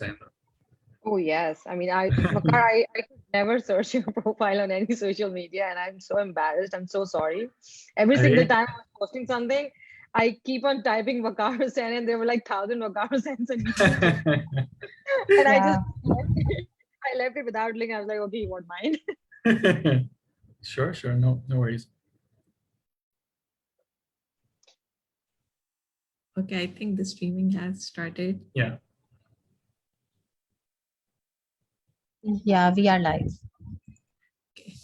time. Oh yes. I mean, Waqar, I could never search your profile on any social media, and I'm so embarrassed. I'm so sorry. Every single Arey? time I was posting something, I keep on typing Waqar Hussain, and there were like 1,000 Waqar Hussains on YouTube, and I just Yeah. left it. I left it without link. I was like, okay, you won't mind. Sure, sure. No, no worries. Okay, I think the streaming has started. Yeah. Yeah, we are live. Okay.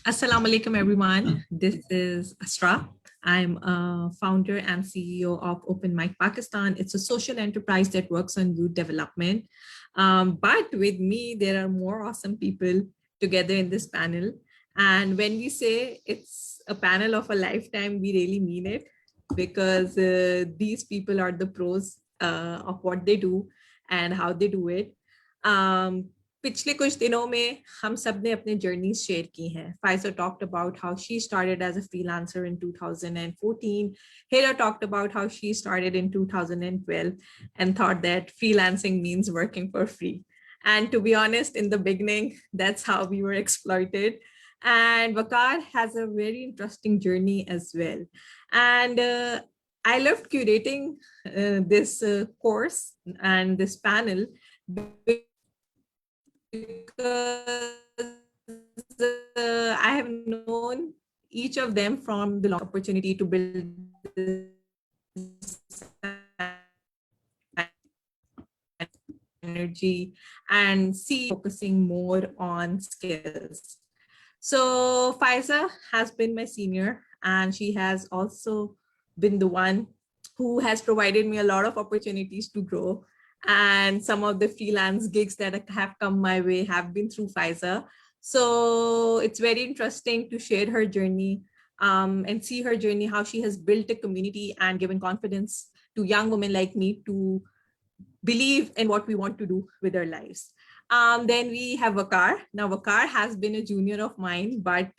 Assalamu alaikum, everyone. This is Asra. I'm a founder and CEO of Open Mic Pakistan. It's a social enterprise that works on youth development. But with me, there are more awesome people together in this panel. And when we say it's a panel of a lifetime, we really mean it, because these people are the pros of what they do and how they do it. पिछले कुछ दिनों में हम सब ने अपने journeys share की हैं. Faiza talked about how she started as a freelancer in 2014. Hira talked about how she started in 2012 and thought that freelancing means working for free. And to be honest, in the beginning, that's how we were exploited. And Waqar has a very interesting journey as well. And I loved curating this course and this panel because I have known each of them from the long opportunity to build energy and see focusing more on skills. So Faiza has been my senior, and she has also been the one who has provided me a lot of opportunities to grow. And some of the freelance gigs that have come my way have been through Faiza. So it's very interesting to share her journey and see her journey, how she has built a community and given confidence to young women like me to believe in what we want to do with our lives. Then we have Waqar. Now, Waqar has been a junior of mine, but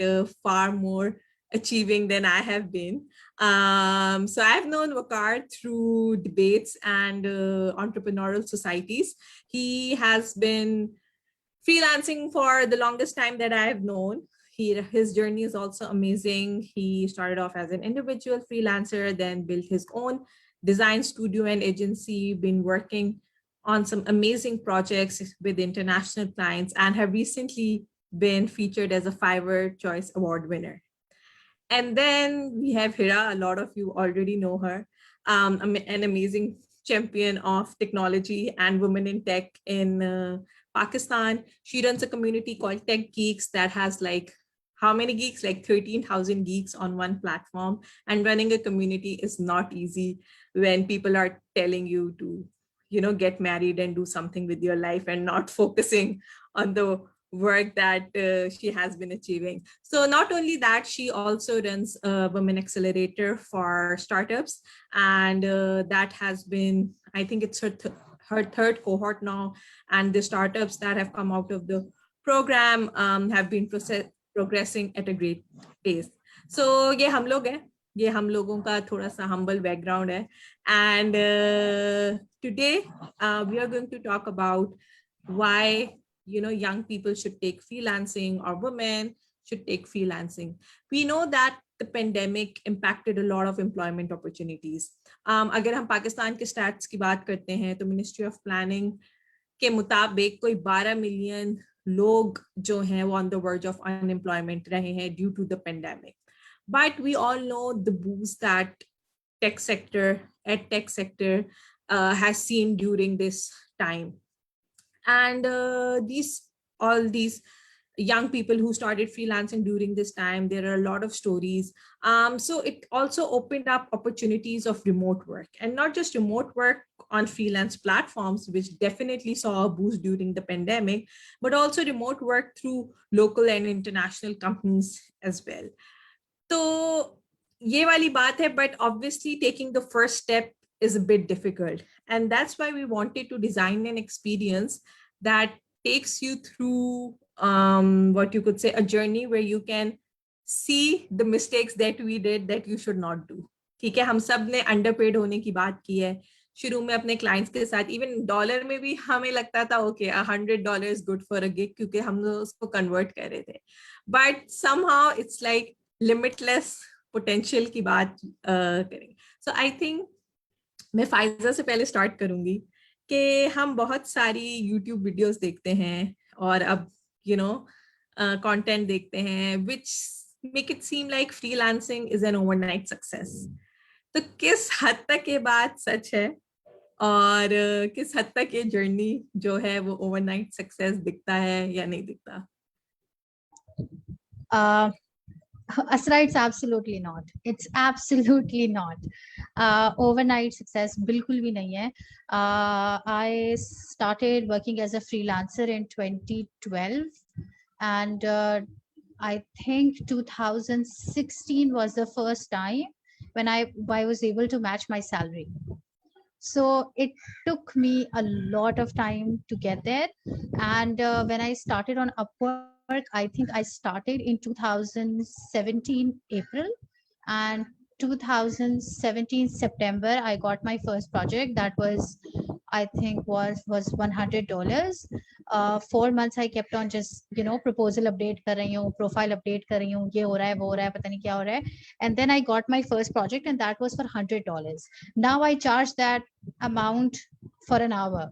far more achieving than I have been. So I've known Waqar through debates and entrepreneurial societies. He has been freelancing for the longest time that I've known. His journey is also amazing. He started off as an individual freelancer, then built his own design studio and agency, been working on some amazing projects with international clients, and have recently been featured as a Fiverr Choice Award winner. And then we have Hira. A lot of you already know her, an amazing champion of technology and women in tech in Pakistan. She runs a community called Tech Geeks that has like how many geeks? Like 13,000 geeks on one platform. And running a community is not easy when people are telling you to, get married and do something with your life and not focusing on the work that she has been achieving. So not only that, she also runs a Women Accelerator for startups. And that has been, I think it's her third cohort now. And the startups that have come out of the program have been progressing at a great pace. So ये हम लोग हैं, ये हम लोगों का थोड़ा सा humble background है. And today we are going to talk about why young people should take freelancing, or women should take freelancing. We know that the pandemic impacted a lot of employment opportunities. अगर हम पाकिस्तान के stats की बात करते हैं तो Ministry of Planning के मुताबिक कोई 12 मिलियन लोग जो हैं वो on the verge of unemployment रहे हैं due to the pandemic. But we all know the boost that tech sector has seen during this time. And all these young people who started freelancing during this time, there are a lot of stories. So it also opened up opportunities of remote work, and not just remote work on freelance platforms, which definitely saw a boost during the pandemic, but also remote work through local and international companies as well. So ye wali baat hai, but obviously taking the first step is a bit difficult. And that's why we wanted to design an experience that takes you through what you could say a journey where you can see the mistakes that we did that you should not do. ठीक है, हम सब ने underpaid होने की बात की है, शुरू में अपने क्लाइंट्स के साथ इवन डॉलर में भी हमें लगता था okay $100 good for a gig क्योंकि हम उसको कन्वर्ट कर रहे थे but somehow it's like limitless potential की बात करेंगे सो आई थिंक मैं फाइजा से पहले स्टार्ट करूंगी कि हम बहुत सारी यूट्यूब वीडियोस देखते हैं और अब कंटेंट देखते हैं which make it seem like freelancing is an overnight success तो किस हद तक ये बात सच है और किस हद तक ये जर्नी जो है वो ओवरनाइट सक्सेस दिखता है या नहीं दिखता Asra, it's absolutely not. It's absolutely not. Overnight success, bilkul bhi nahi hai. I started working as a freelancer in 2012, and I think 2016 was the first time when I was able to match my salary. So it took me a lot of time to get there. And when I started on Upwork, I think I started in 2017 April, and 2017 September I got my first project that was I think was $100. 4 months I kept on just proposal update कर रही हूँ, profile update कर रही हूँ, ये हो रहा है वो हो रहा है पता नहीं क्या हो रहा है, and then I got my first project and that was for $100. Now I charge that amount for an hour.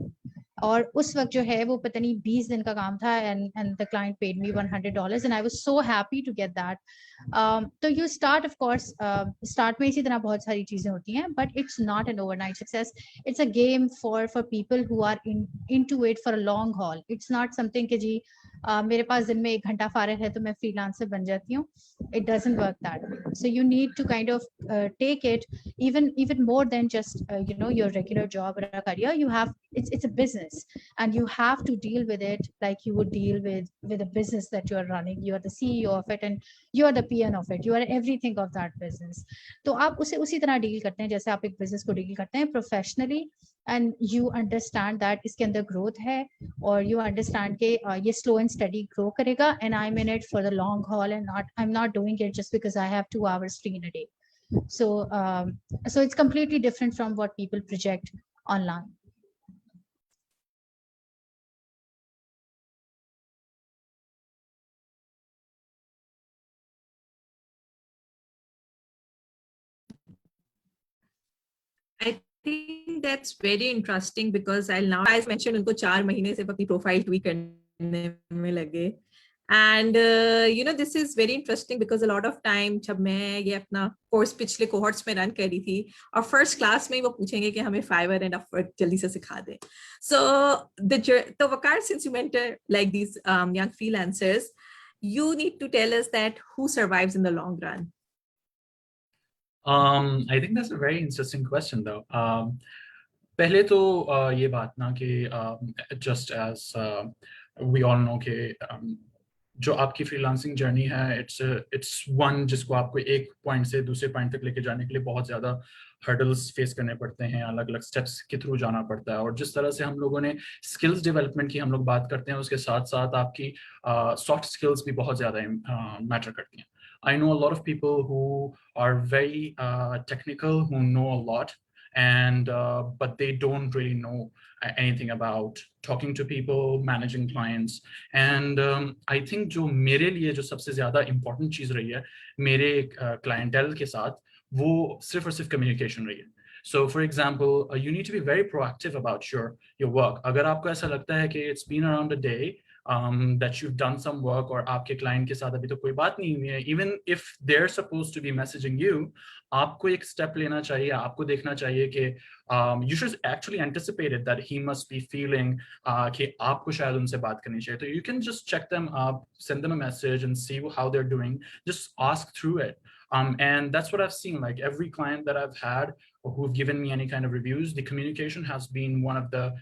और उस वक्त जो है वो पता नहीं 20 दिन का काम था and the client paid me $100 and I was so happy to get that. तो you start of course start में इसी तरह बहुत सारी चीजें होती हैं but it's not an overnight success. It's a game for people who are into it for a long haul. It's not something कि जी मेरे पास दिन में 1 घंटा फारिग है तो मैं फ्रीलांसर बन जाती हूँ. It doesn't work that way. So you need to kind of take it even more than just your regular job or a career. You have it's a business and you have to deal with it like you would deal with a business that you are running. You are the CEO of it and you are the PM of it. You are everything of that business. तो आप उसे उसी तरह deal करते हैं जैसे आप एक बिजनेस को डील करते हैं professionally and you understand that इसके अंदर growth है और you understand कि ये slow and steady grow करेगा and I'm in it for the long haul and I'm not doing it just because I have 2 hours free in a day. So it's completely different from what people project online. I think that's very interesting because I'll now, as mentioned, उनको 4 महीने से अपनी profile tweak करने में लगे and this is very interesting because a lot of time जब मैं ये अपना कोर्स पिछले कोहॉर्ट्स में रन कर रही थी और फर्स्ट क्लास में ही वो पूछेंगे कि हमें Fiverr and Upwork जल्दी से सिखा दे. So Waqar, since you mentor like these young freelancers, you need to tell us that who survives in the long run. I think that's a very interesting question though. पहले तो ये बात ना कि just as we all know कि जो आपकी freelancing journey है it's one जिसको आपको एक पॉइंट से दूसरे पॉइंट तक लेके जाने के लिए बहुत ज़्यादा हर्डल्स फेस करने पड़ते हैं, अलग अलग स्टेप्स के थ्रू जाना पड़ता है. और जिस तरह से हम लोगों ने स्किल्स डेवलपमेंट की हम लोग बात करते हैं उसके साथ साथ आपकी सॉफ्ट स्किल्स भी बहुत ज़्यादा मैटर करती हैं. I know a lot of people who are very technical, who know a lot, and but they don't really know anything about talking to people, managing clients. And I think जो मेरे लिए जो सबसे ज़्यादा important चीज़ रही है मेरे clientele के साथ वो सिर्फ और सिर्फ communication रही है. So for example, you need to be very proactive about your work. अगर आपको ऐसा लगता है कि it's been around a day that you've done some work और आपके client के साथ अभी तो कोई बात नहीं हुई है, even if they're supposed to be messaging you, आपको एक step लेना चाहिए, आपको देखना चाहिए कि you should actually anticipate it that he must be feeling कि आपको शायद उनसे बात करनी चाहिए. So you can just check them up, send them a message and see how they're doing. Just ask through it. And that's what I've seen, like every client that I've had who've given me any kind of reviews, the communication has been one of the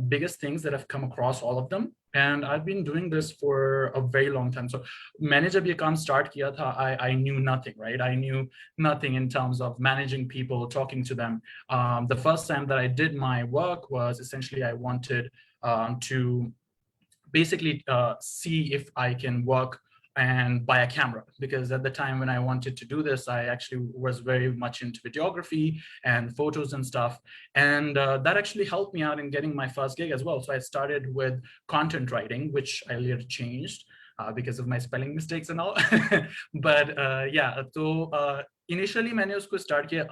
biggest things that I've come across all of them. And I've been doing this for a very long time. So मैंने जब ये काम start किया था, I knew nothing, right? I knew nothing in terms of managing people, talking to them. The first time that I did my work was essentially I wanted to basically see if I can work and buy a camera, because at the time when I wanted to do this, I actually was very much into videography and photos and stuff. And that actually helped me out in getting my first gig as well. So I started with content writing, which I later changed because of my spelling mistakes and all. But yeah, so initially मैंने उसको start किया.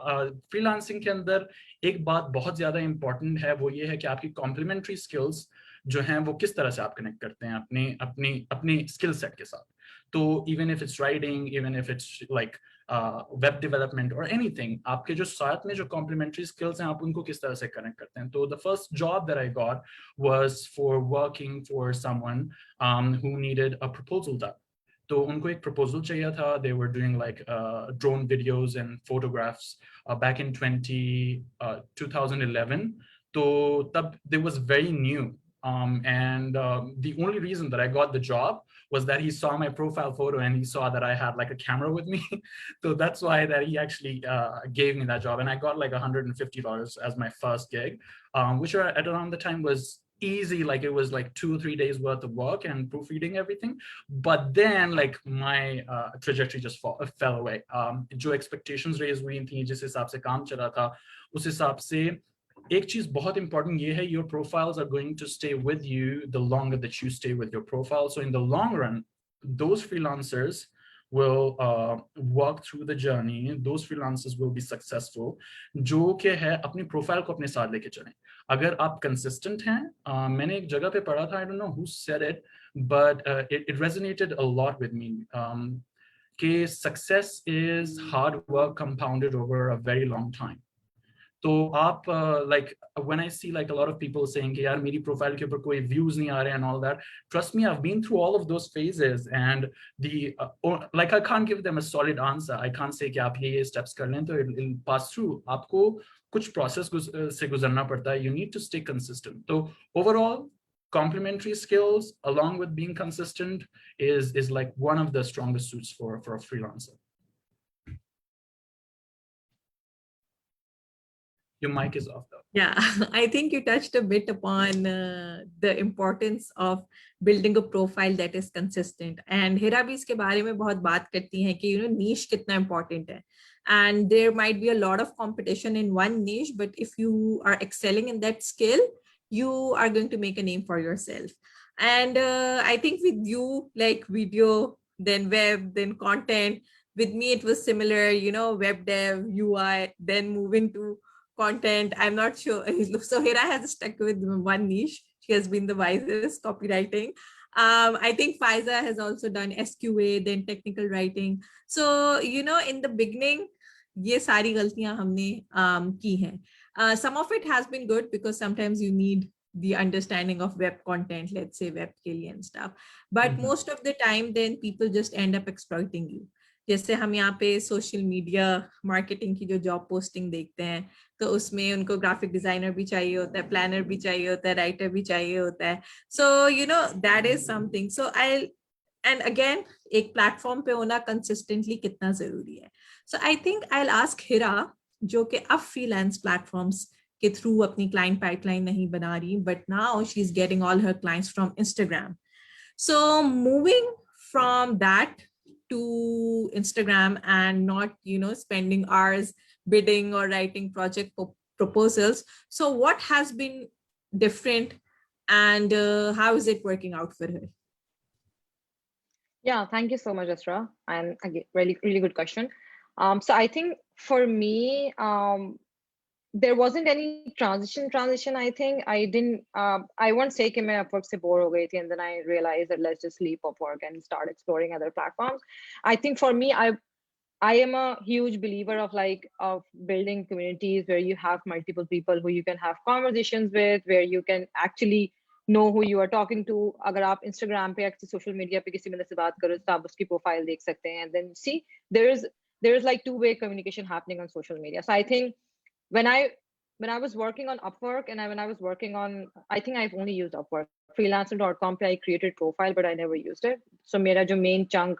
Freelancing के अंदर एक बात बहुत ज़्यादा important है, वो ये है कि आपकी कॉम्प्लीमेंट्री स्किल्स जो हैं वो किस तरह से आप कनेक्ट करते हैं अपनी अपनी अपनी स्किल सेट के साथ. तो even if it's writing, even if it's like web development और एनीथिंग, आपके जो साथ में जो कॉम्प्लीमेंट्री स्किल्स हैं आप उनको किस तरह से कनेक्ट करते हैं. तो the first job that I got was for working for someone who needed a proposal done. तो उनको एक प्रपोजल चाहिए था. They were doing like drone videos and photographs back in 2011. तो तब it was very new. And the only reason that I got the job was that he saw my profile photo and he saw that I had like a camera with me. So that's why that he actually gave me that job. And I got like $150 as my first gig, which at around the time was easy. Like it was like 2 or 3 days worth of work and proofreading everything. But then like my trajectory just fell away. जो expectations raised हुई थी, जिस हिसाब से काम चला था, उस हिसाब से एक चीज बहुत important ये है, your profiles are going to stay with you the longer that you stay with your profile. So in the long run, those freelancers will work through the journey. Those freelancers will be successful. जो कि है अपनी profile को अपने साथ लेके चलें. अगर आप consistent हैं, मैंने एक जगह पे पढ़ा था, I don't know who said it, but it resonated a lot with me. कि success is hard work compounded over a very long time. तो आप like when I see like a lot of people saying कि यार मेरी profile के ऊपर कोई views नहीं आ रहे and all that, trust me, I've been through all of those phases and the like I can't give them a solid answer. I can't say कि आप ये steps कर लें तो it'll pass through. आपको कुछ process से गुजरना पड़ता है. You need to stay consistent. So overall, complementary skills along with being consistent is like one of the strongest suits for a freelancer. Your mic is off though. Yeah, I think you touched a bit upon the importance of building a profile that is consistent. And Hira bhi iske bare mein bahut baat karti hain ki niche kitna important hai. And there might be a lot of competition in one niche, but if you are excelling in that skill, you are going to make a name for yourself. And I think with you, like video, then web, then content. With me, it was similar, web dev, UI, then move into content. I'm not sure. So Hira has stuck with one niche. She has been the wisest, copywriting. I think Faiza has also done SQA, then technical writing. So, in the beginning, ये सारी गलतियां हमने की हैं. Some of it has been good because sometimes you need the understanding of web content, let's say web के लिए and stuff. But most of the time, then people just end up exploiting you. जैसे हम यहाँ पे social media marketing की जो job posting देखते हैं तो उसमें उनको ग्राफिक डिजाइनर भी चाहिए होता है, प्लानर भी चाहिए होता है, राइटर भी चाहिए होता है. So that is something. So I and again एक प्लेटफॉर्म पे होना कंसिस्टेंटली कितना जरूरी है. So I think I will ask Hira, जो कि अब फ्रीलांस प्लेटफॉर्म्स के थ्रू अपनी क्लाइंट पाइपलाइन नहीं बना रही, but now she is getting all her clients from Instagram. So moving from that to Instagram and not, spending hours bidding or writing project proposals. So what has been different and how is it working out for her? Yeah, thank you so much, Asra. And again, really, really good question. So I think for me, there wasn't any transition. I think I didn't, I won't say कि मैं Upwork से bore हो गई थी, and then I realized that let's just leave Upwork and start exploring other platforms. I think for me, I am a huge believer of building communities where you have multiple people who you can have conversations with, where you can actually know who you are talking to. अगर आप Instagram पे या social media पे किसी बंदे से बात करो तो आप उसकी profile देख सकते हैं, and then see there is like two-way communication happening on social media. So I think when I was working on Upwork and when I was working on, I think I've only used Upwork. Freelancer.com पे I created profile, but I never used it. So मेरा जो main chunk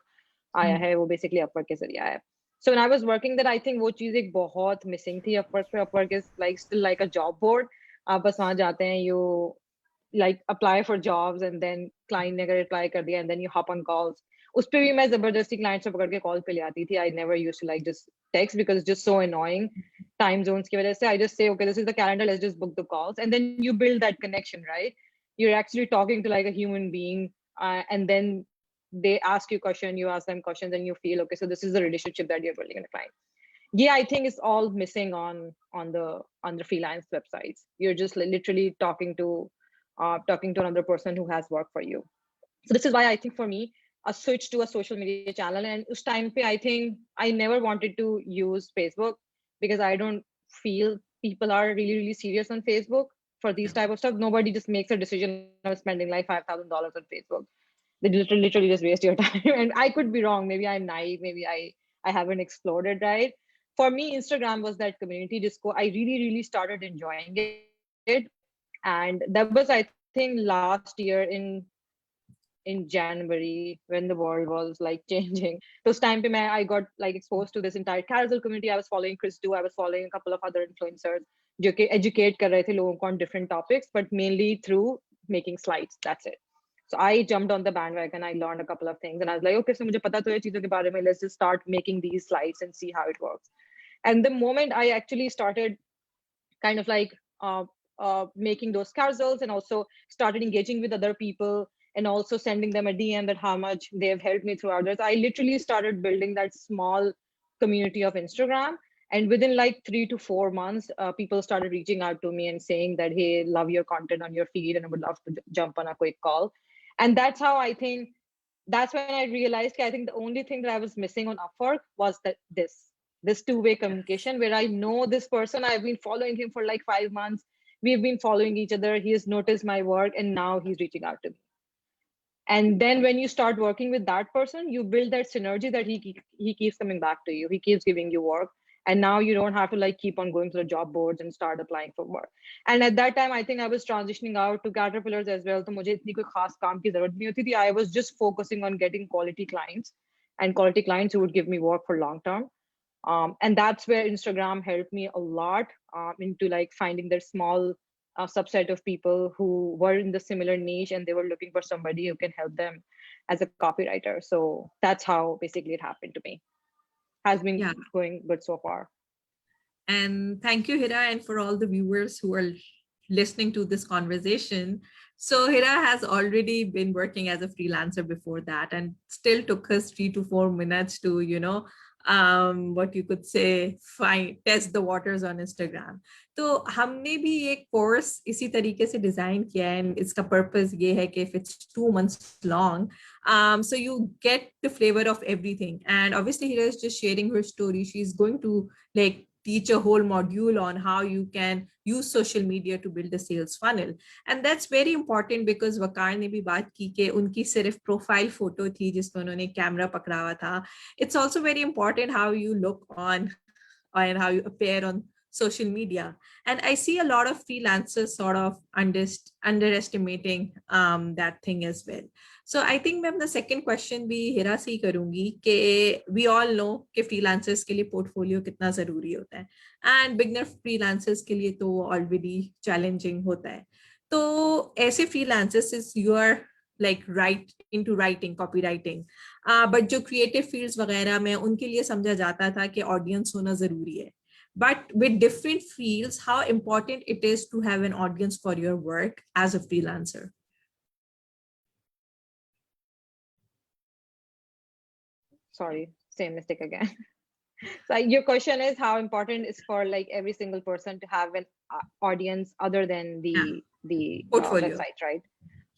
आया है वो basically Upwork के जरिए आया है. So when I was working there, I think वो चीज़ एक बहुत missing थी Upwork पे. Upwork is like still like a job board. आप बस वहाँ जाते हैं, you like apply for jobs and then client ने अगर reply कर दिया and then you hop on calls. उस पे भी मैं जबरदस्ती क्लाइंट से पकड़ के कॉल पे ले आती थी. I never used to like just text because it's just so annoying. Time zones की वजह से I just say, okay, this is the calendar, let's just book the calls, and then you build that connection, right? You're actually talking to like a human being, and then they ask you question, you ask them questions, and you feel, okay, so this is the relationship that you're building with a client. Yeah, I think it's all missing on the freelance websites. You're just literally talking to another person who has worked for you. So this is why I think for me, a switch to a social media channel. And us time pe, I think I never wanted to use Facebook because I don't feel people are really serious on Facebook for these type of stuff. Nobody just makes a decision of spending like $5,000 on Facebook. They literally just waste your time. And I could be wrong. Maybe I'm naive. Maybe I haven't explored it right. For me, Instagram was that community disco. I really started enjoying it. And that was, I think, last year in January when the world was like changing. Those time pe I got like exposed to this entire carousel community. I was following Chris Du. I was following a couple of other influencers जो कि educate कर रहे थे लोगों को on different topics, but mainly through making slides. That's it. So I jumped on the bandwagon. I learned a couple of things, and I was like, okay, so मुझे पता तो है चीजों के बारे में. Let's just start making these slides and see how it works. And the moment I actually started kind of like making those carousels and also started engaging with other people and also sending them a DM that how much they have helped me throughout this, I literally started building that small community of Instagram. And within like 3 to 4 months, people started reaching out to me and saying that, hey, love your content on your feed and I would love to jump on a quick call. And that's how I think, that's when I realized I think the only thing that I was missing on Upwork was that this two-way communication where I know this person, I've been following him for like 5 months. We've been following each other. He has noticed my work and now he's reaching out to me. And then when you start working with that person, you build that synergy that he keeps coming back to you. He keeps giving you work. And now you don't have to like keep on going to the job boards and start applying for work. And at that time, I think I was transitioning out to Caterpillars as well. So मुझे इतनी कोई खास काम की जरूरत नहीं होती थी. I was just focusing on getting quality clients and quality clients who would give me work for long term. And that's where Instagram helped me a lot into like finding their small subset of people who were in the similar niche and they were looking for somebody who can help them as a copywriter. So that's how basically it happened to me. Has been going good so far. And thank you, Hira, and for all the viewers who are listening to this conversation. So Hira has already been working as a freelancer before that and still took us 3 to 4 minutes to, what you could say, test the waters on Instagram. तो हमने भी एक course इसी तरीके से design किया है and इसका पर्पस ये है कि if it's 2 months long, so you get the flavor of everything. And obviously Hira is just sharing her story. She's going to like teach a whole module on how you can use social media to build a sales funnel. And that's very important because Waqar ने भी बात की कि उनकी सिर्फ profile photo थी जिसमें उन्होंने कैमरा पकड़ा हुआ था. It's also very important how you look on and how you appear on social media. And I see a lot of freelancers sort of underestimating that thing as well. So I think मैं अपना second question भी हिरा से ही करूंगी कि we all know कि freelancers के लिए portfolio कितना जरूरी होता है and beginner freelancers के लिए तो already challenging होता है. तो ऐसे freelancers is you are like into writing, copywriting, but जो creative fields वगैरह में उनके लिए समझा जाता था कि audience होना जरूरी है. But with different fields, how important it is to have an audience for your work as a freelancer. Sorry, same mistake again. So your question is how important is for like every single person to have an audience other than the portfolio website, right?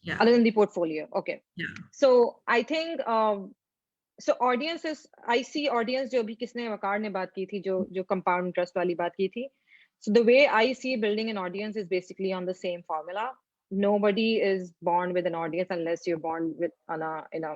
Yeah. Other than the portfolio. Okay. Yeah. So I think so audience is, I see audience जो भी किसने वकार ने बात की थी जो compound interest वाली बात की थी. So the way I see building an audience is basically on the same formula. Nobody is born with an audience unless you're born with in a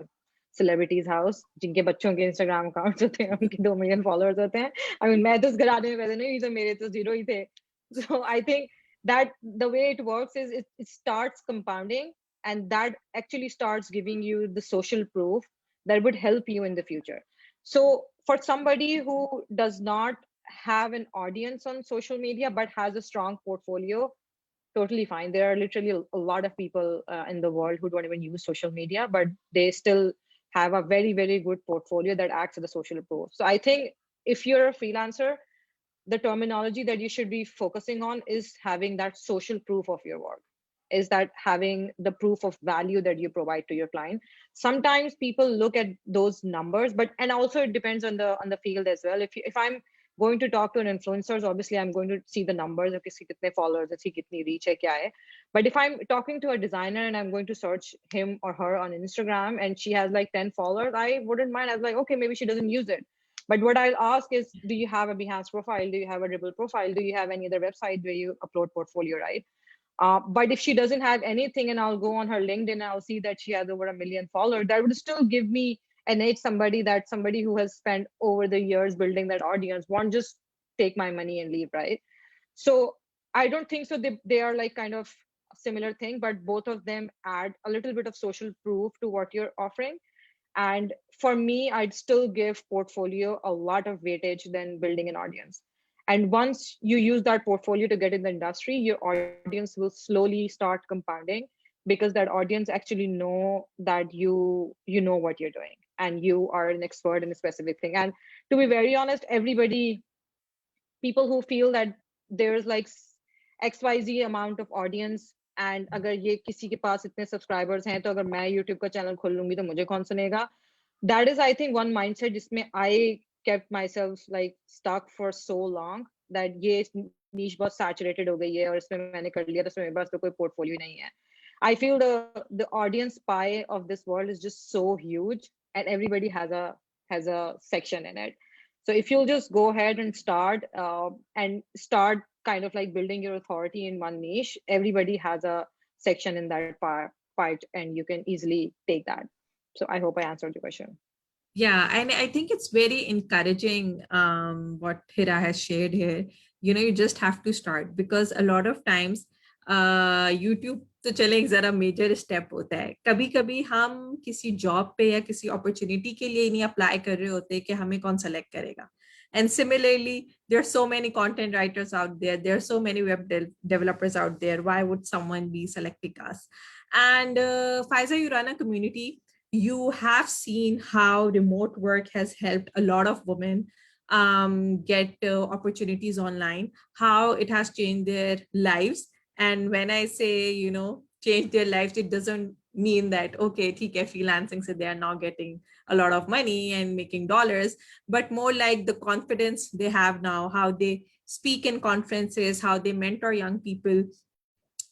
celebrity's house जिनके बच्चों के Instagram accounts होते हैं उनके 2 million followers होते हैं. I mean मैं तो इस घराने में पैदा नहीं, तो मेरे तो 0 ही थे. So I think that the way it works is it starts compounding, and that actually starts giving you the social proof that would help you in the future. So for somebody who does not have an audience on social media but has a strong portfolio, totally fine. There are literally a lot of people in the world who don't even use social media, but they still have a very, very good portfolio that acts as a social proof. So I think if you're a freelancer, the terminology that you should be focusing on is having that social proof of your work, is that having the proof of value that you provide to your client. Sometimes people look at those numbers, but and also it depends on the field as well. If I'm going to talk to an influencer, obviously I'm going to see the numbers, okay, see kitne followers, see kitni reach hai, kya hai. But if I'm talking to a designer and I'm going to search him or her on Instagram and she has like 10 followers, I wouldn't mind. I was like, okay, maybe she doesn't use it. But what I'll ask is, do you have a Behance profile? Do you have a Dribble profile? Do you have any other website where you upload portfolio, right? But if she doesn't have anything and I'll go on her LinkedIn and I'll see that she has over 1 million followers, that would still give me an edge, somebody who has spent over the years building that audience won't just take my money and leave, right? So I don't think so. They are like kind of a similar thing, but both of them add a little bit of social proof to what you're offering. And for me, I'd still give portfolio a lot of weightage than building an audience. And once you use that portfolio to get in the industry, your audience will slowly start compounding, because that audience actually know that you know what you're doing and you are an expert in a specific thing. And to be very honest, everybody, people who feel that there's like XYZ amount of audience, and अगर ये किसी के पास इतने subscribers हैं, तो अगर मैं YouTube का channel खोल लूंगी तो मुझे कौन सुनेगा? That is, I think, one mindset जिसमें I kept myself like stuck for so long, that ये niche बहुत saturated हो गई है और इसमें मैंने कर लिया तो इसमें मेरे पास तो कोई portfolio नहीं है. I feel the audience pie of this world is just so huge, and everybody has a section in it. So if you'll just go ahead and start kind of like building your authority in one niche, everybody has a section in that part, and you can easily take that. So I hope I answered your question. Yeah, and I think it's very encouraging what Hira has shared here. You just have to start, because a lot of times YouTube तो चले एक जरा major step होता है. कभी कभी हम किसी जॉब पे या किसी अपॉर्चुनिटी के लिए नहीं अप्लाई कर रहे होते कि हमें कौन सेलेक्ट करेगा. And similarly, there are so many content writers out there. There are so many web developers out there. Why would someone be selecting us? And Faiza, you run a community. You have seen how remote work has helped a lot of women get opportunities online, how it has changed their lives. And when I say, change their lives, it doesn't mean that, okay, theek hai, freelancing, so they are now getting a lot of money and making dollars, but more like the confidence they have now, how they speak in conferences, how they mentor young people.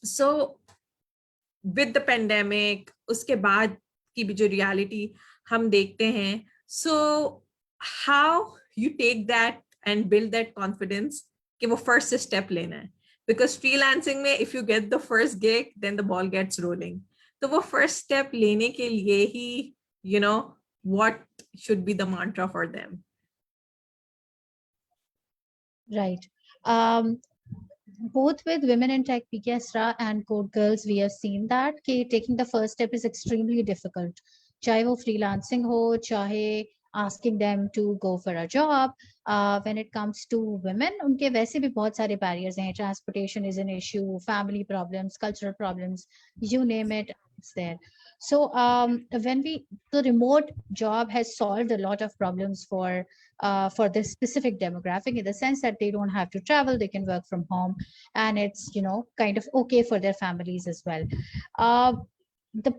So with the pandemic, uske baad ki bhi jo reality hum dekhte hain. So how you take that and build that confidence कि वो first step लेना है. Because freelancing में, if you get the first gig, then the ball gets rolling. तो वो first step लेने के लिए ही, what should be the mantra for them? Right. Both with women in tech, PK Asra and Code Girls, we have seen that taking the first step is extremely difficult. Chahe wo freelancing ho, chahe asking them to go for a job. When it comes to women, unke वैसे भी बहुत सारे barriers हैं. Transportation is an issue, family problems, cultural problems, you name it, it's there. So when the remote job has solved a lot of problems for this specific demographic, in the sense that they don't have to travel, they can work from home, and it's kind of okay for their families as well. The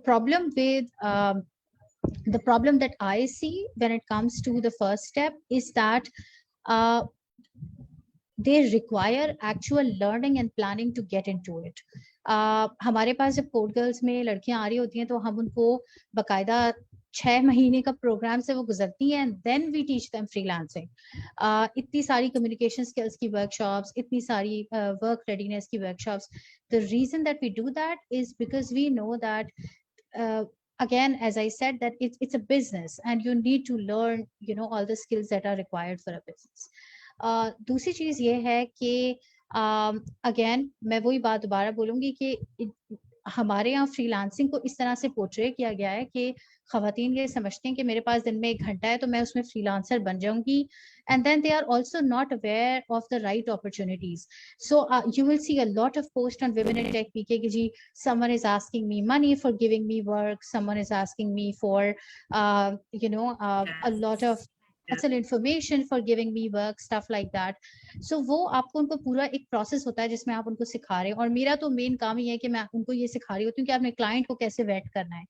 problem that I see when it comes to the first step is that they require actual learning and planning to get into it. हमारे पास जब code girls में लड़कियां आ रही होती हैं तो हम उनको बकायदा 6 महीने का प्रोग्राम से वो गुजरती हैं, then we teach them freelancing. इतनी सारी कम्युनिकेशन स्किल्स की वर्कशॉप्स, इतनी सारी वर्क रेडीनेस की workshops. The reason that we do that is because we know that again, as I said, that it's a business and you need to learn all the skills that are required for a business. दूसरी चीज ये है कि again मैं वही बात दोबारा बोलूंगी कि हमारे यहाँ फ्रीलांसिंग को इस तरह से पोर्ट्रे किया गया है कि खवातीन ये समझते हैं कि मेरे पास दिन में 1 घंटा है तो मैं उसमें फ्रीलांसर बन जाऊंगी, and then they are also not aware of the right opportunities. So you will see a lot of post on women in tech pk ki ji, someone is asking me money for giving me work, someone is asking me for a lot of Yes. information for giving me work, stuff like that. So वो आपको उनको पूरा एक process होता है जिसमें आप उनको सिखा रहे हैं, और मेरा तो मेन काम ही है कि मैं उनको ये सिखा रही होती हूँ कि आपने क्लाइंट को कैसे वेट करना है.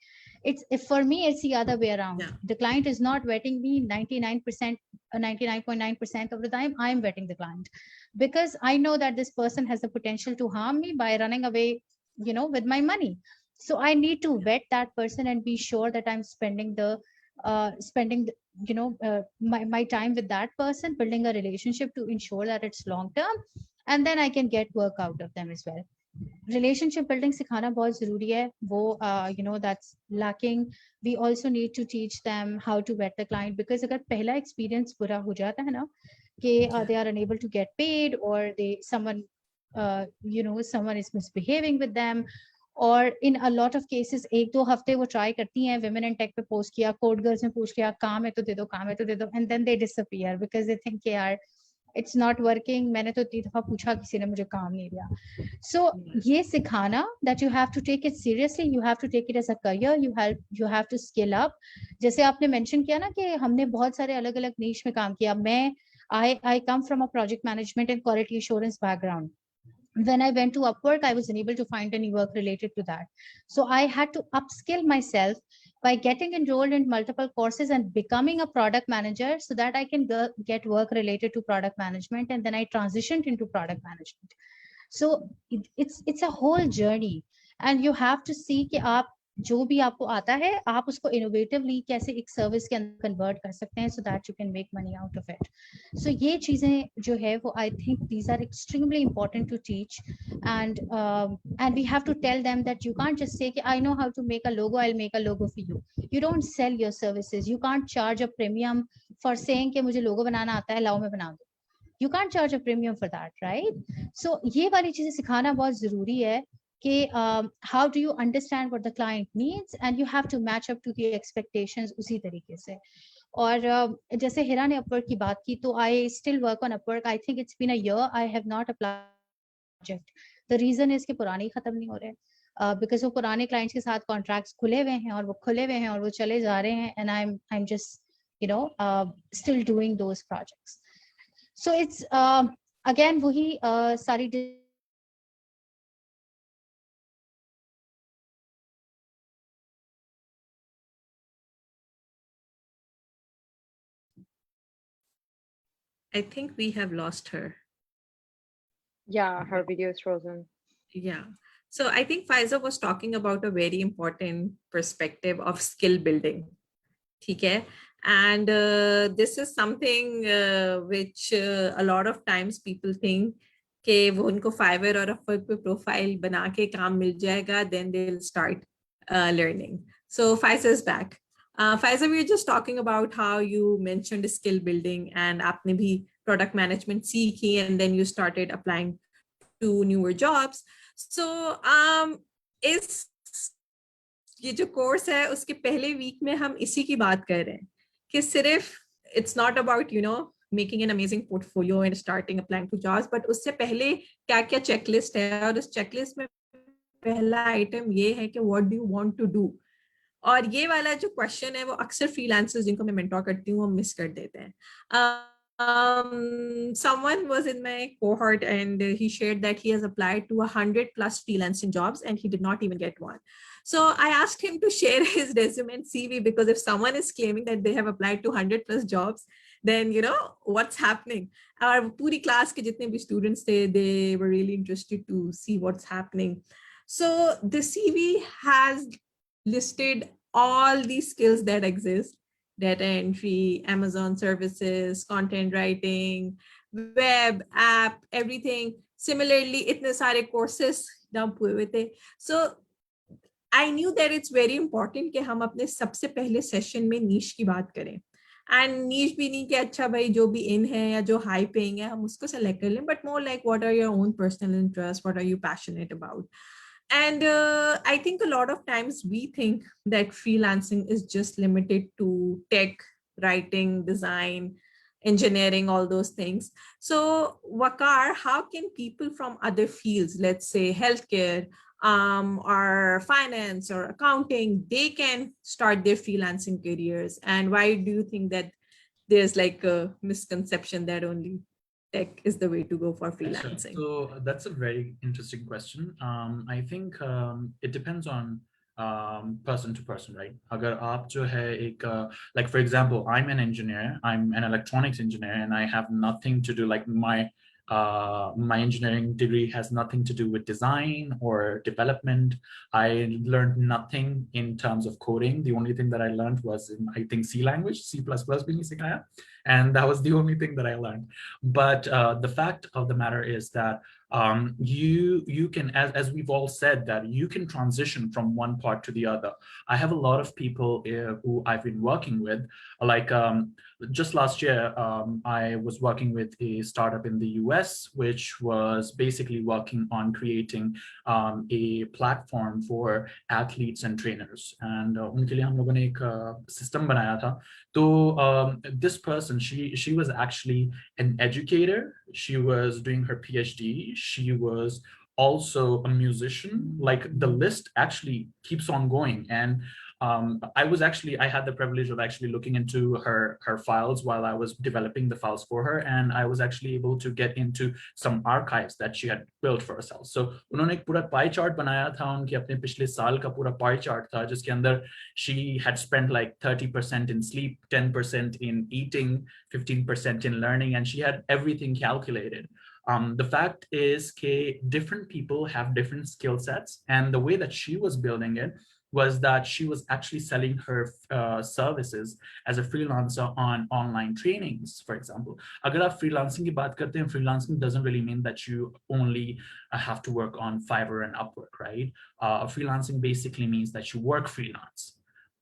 It's for me it's the other way around. Yeah. The client is not vetting me 99%, 99.9% of the time. I am vetting the client because I know that this person has the potential to harm me by running away, with my money. So I need to vet that person and be sure that I'm spending my time with that person, building a relationship to ensure that it's long term, and then I can get work out of them as well. Relationship building सिखाना बहुत जरूरी है, वो that's lacking. We also need to teach them how to vet the client, because अगर पहला experience बुरा हो जाता है ना कि they are unable to get paid, or someone is misbehaving with them, और in a lot of cases 1-2 हफ्ते वो ट्राई करती हैं, women in tech पे पोस्ट किया, कोड गर्ल्स में पूछ लिया, काम है तो दे दो, काम है तो दे दो, and then they disappear because they think यार it's not working, मैंने तो 3 दफा पूछा, किसी ने मुझे काम नहीं दिया. So ये सिखाना that you have to take it seriously, you have to take it as a career, you have to skill up. जैसे आपने मेंशन किया ना कि हमने बहुत सारे अलग अलग नीश में काम किया. I come from a project management and quality assurance background. When I went to Upwork, I was unable to find any work related to that. So I had to upskill myself by getting enrolled in multiple courses and becoming a product manager so that I can get work related to product management. And then I transitioned into product management. So it's a whole journey, and you have to see कि आप जो भी आपको आता है आप उसको innovatively कैसे एक सर्विस के अंदर कन्वर्ट कर सकते हैं, so that you can make money out of it. So ये चीजें जो है वो I think these are extremely important to teach, and we have to tell them that you can't just say I know how to make a logo, I'll make a logo for you. You don't sell your services. You can't charge a premium for saying कि मुझे logo बनाना आता है, लाओ मैं बना दूं. You can't charge a premium for that, right? So ये वाली चीजें सिखाना बहुत जरूरी है कि how do you understand what the client needs, and you have to match up to the expectations उसी तरीके से. और जैसे हिरा ने अपवर्क की बात की, तो I still work on Upwork. I think it's been a year I have not applied project. The reason is कि पुराने ही खत्म नहीं हो रहे, because वो पुराने clients के साथ contracts खुले हुए हैं और वो खुले हुए हैं और वो चले जा रहे हैं, and I'm just still doing those projects. So it's again वही सारी I think we have lost her. Yeah, her video is frozen. Yeah. So I think Faiza was talking about a very important perspective of skill building. Okay. And this is something which a lot of times people think कि वो उनको Fiverr और Upwork पे profile बना के काम मिल जाएगा, then they'll start learning. So Faiza is back. Faiza, we were just talking about how you mentioned skill building and आपने भी product management सीखी, and then you started applying to newer jobs. So इस ये जो course है उसके पहले week में हम इसी की बात कर रहे हैं कि सिर्फ it's not about making an amazing portfolio and starting applying to jobs, but उससे पहले क्या क्या चेकलिस्ट है, और उस चेकलिस्ट में पहला आइटम ये है कि what do you want to do. और ये वाला जो क्वेश्चन है वो अक्सर फ्रीलांसर्स जिनको मैं मेंटोर करती हूँ वो मिस कर देते हैं. Someone was in my cohort and he shared that he has applied to 100 plus freelancing jobs and he did not even get one. So I asked him to share his resume and CV, because if someone is claiming that they have applied to 100 plus jobs, then what's happening. Our puri class ke jitne bhi students the, they were really interested to see what's happening. So the CV has listed all these skills that exist: data entry, Amazon services, content writing, web, app, everything. Similarly, itne sare courses dump hue the. So I knew that it's very important कि हम अपने सबसे पहले session में नीश की बात करें. And नीश भी नहीं कि अच्छा भाई जो भी इन है या जो हाई पेइंग है हम उसको सेलेक्ट कर लें, but more like what are your own personal interest, what are you passionate about. And I think a lot of times we think that freelancing is just limited to tech, writing, design, engineering, all those things. So Waqar, how can people from other fields, let's say healthcare, or finance or accounting, they can start their freelancing careers? And why do you think that there's like a misconception that only tech is the way to go for Sure. freelancing? So that's a very interesting question. I think it depends on person to person, right? अगर आप जो है एक like for example, I'm an engineer, I'm an electronics engineer, and I have nothing to do like my engineering degree has nothing to do with design or development. I learned nothing in terms of coding. The only thing that I learned was in, I think, C language, C++ भी नहीं सिखाया, and that was the only thing that I learned. But the fact of the matter is that you can, as we've all said, that you can transition from one part to the other. I have a lot of people who I've been working with, like just last year, I was working with a startup in the US, which was basically working on creating a platform for athletes and trainers. And उनके लिए हम लोगों ने एक system बनाया था. So this person, she was actually an educator. She was doing her PhD. She was also a musician. Like the list actually keeps on going. And I had the privilege of actually looking into her files while I was developing the files for her, and I was actually able to get into some archives that she had built for herself. So उन्होंने एक पूरा pie chart बनाया था, उनके अपने पिछले साल का पूरा pie chart था, जिसके अंदर she had spent like 30% in sleep, 10% in eating, 15% in learning, and she had everything calculated. The fact is that different people have different skill sets, and the way that she was building it was that she was actually selling her services as a freelancer on online trainings, for example. अगर आप freelancing की बात करते हैं, freelancing doesn't really mean that you only have to work on Fiverr and Upwork, right? Freelancing basically means that you work freelance.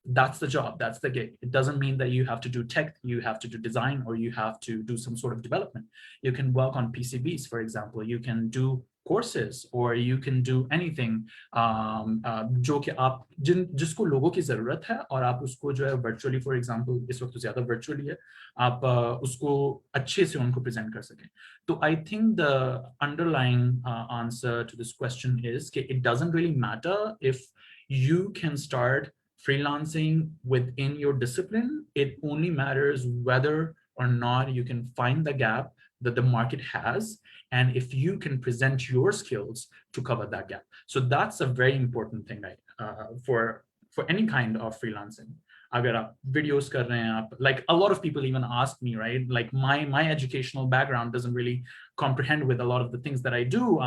That's the job, that's the gig. It doesn't mean that you have to do tech, you have to do design, or you have to do some sort of development. You can work on PCBs, for example. You can do courses, or you can do anything जो कि आप जिसको लोगों की जरूरत है और आप उसको जो है virtually, for example, इस वक्त तो ज्यादा virtually है, आप उसको अच्छे से उनको present कर सकें. So I think the underlying answer to this question is that it doesn't really matter if you can start freelancing within your discipline. It only matters whether or not you can find the gap that the market has, and if you can present your skills to cover that gap. So that's a very important thing, right? For any kind of freelancing. अगर आप videos कर रहे हैं, आप, like a lot of people even ask me, right? Like my educational background doesn't really comprehend with a lot of the things that I do.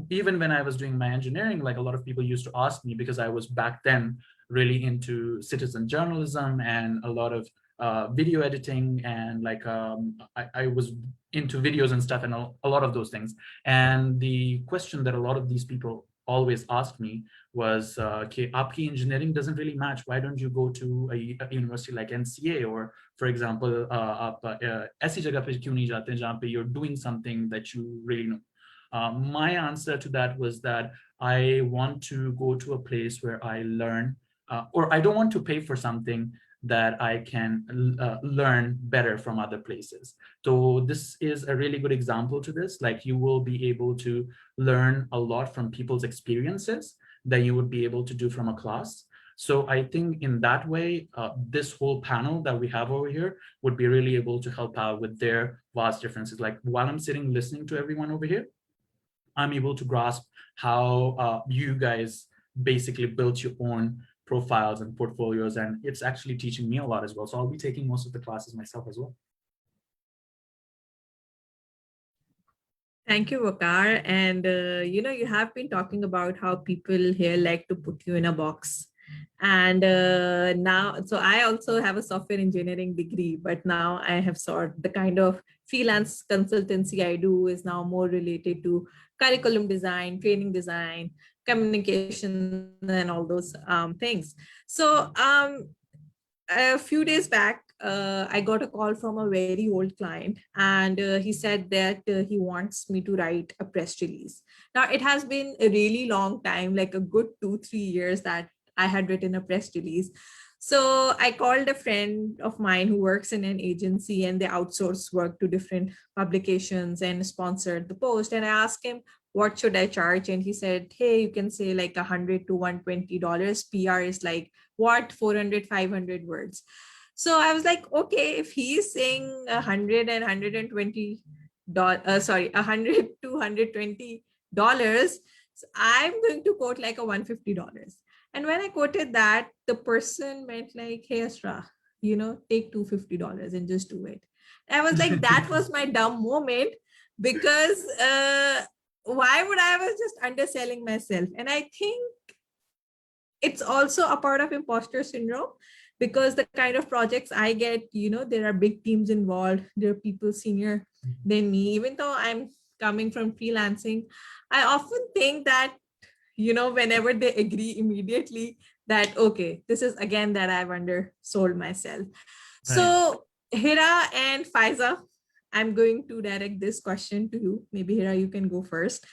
Even when I was doing my engineering, like a lot of people used to ask me, because I was back then really into citizen journalism and a lot of video editing, and like I was into videos and stuff and a lot of those things. And the question that a lot of these people always asked me was, okay, aapki engineering doesn't really match. Why don't you go to a university like NCA, or for example, aisi jagah pe kyun nahi jate jahan pe you're doing something that you really know? My answer to that was that I want to go to a place where I learn, or I don't want to pay for something that I can learn better from other places. So this is a really good example to this. Like, you will be able to learn a lot from people's experiences that you would be able to do from a class. So I think in that way, this whole panel that we have over here would be really able to help out with their vast differences. Like, while I'm sitting listening to everyone over here, I'm able to grasp how you guys basically built your own profiles and portfolios, and it's actually teaching me a lot as well. So I'll be taking most of the classes myself as well. Thank you, Waqar. And you have been talking about how people here like to put you in a box. And now, so I also have a software engineering degree, but now I have sort the kind of freelance consultancy I do is now more related to curriculum design, training design, communication, and all those things. So a few days back, I got a call from a very old client, and he said that he wants me to write a press release. Now, it has been a really long time, like a good 2-3 years that I had written a press release. So I called a friend of mine who works in an agency, and they outsource work to different publications and sponsored the post. And I asked him, what should I charge? And he said, hey, you can say like $100 to $120. PR is like what, 400, 500 words. So I was like, okay, if he's saying 100 and $120, sorry, 100 to $120, so I'm going to quote like a $150. And when I quoted that, the person meant like, hey, Asra, take $250 and just do it. I was like, that was my dumb moment, because why would I was just underselling myself? And I think it's also a part of imposter syndrome, because the kind of projects I get, there are big teams involved. There are people senior than me. Even though I'm coming from freelancing, I often think that, whenever they agree immediately that, okay, this is again that I've undersold myself. Right. So Hira and Faiza, I'm going to direct this question to you. Maybe Hira, you can go first.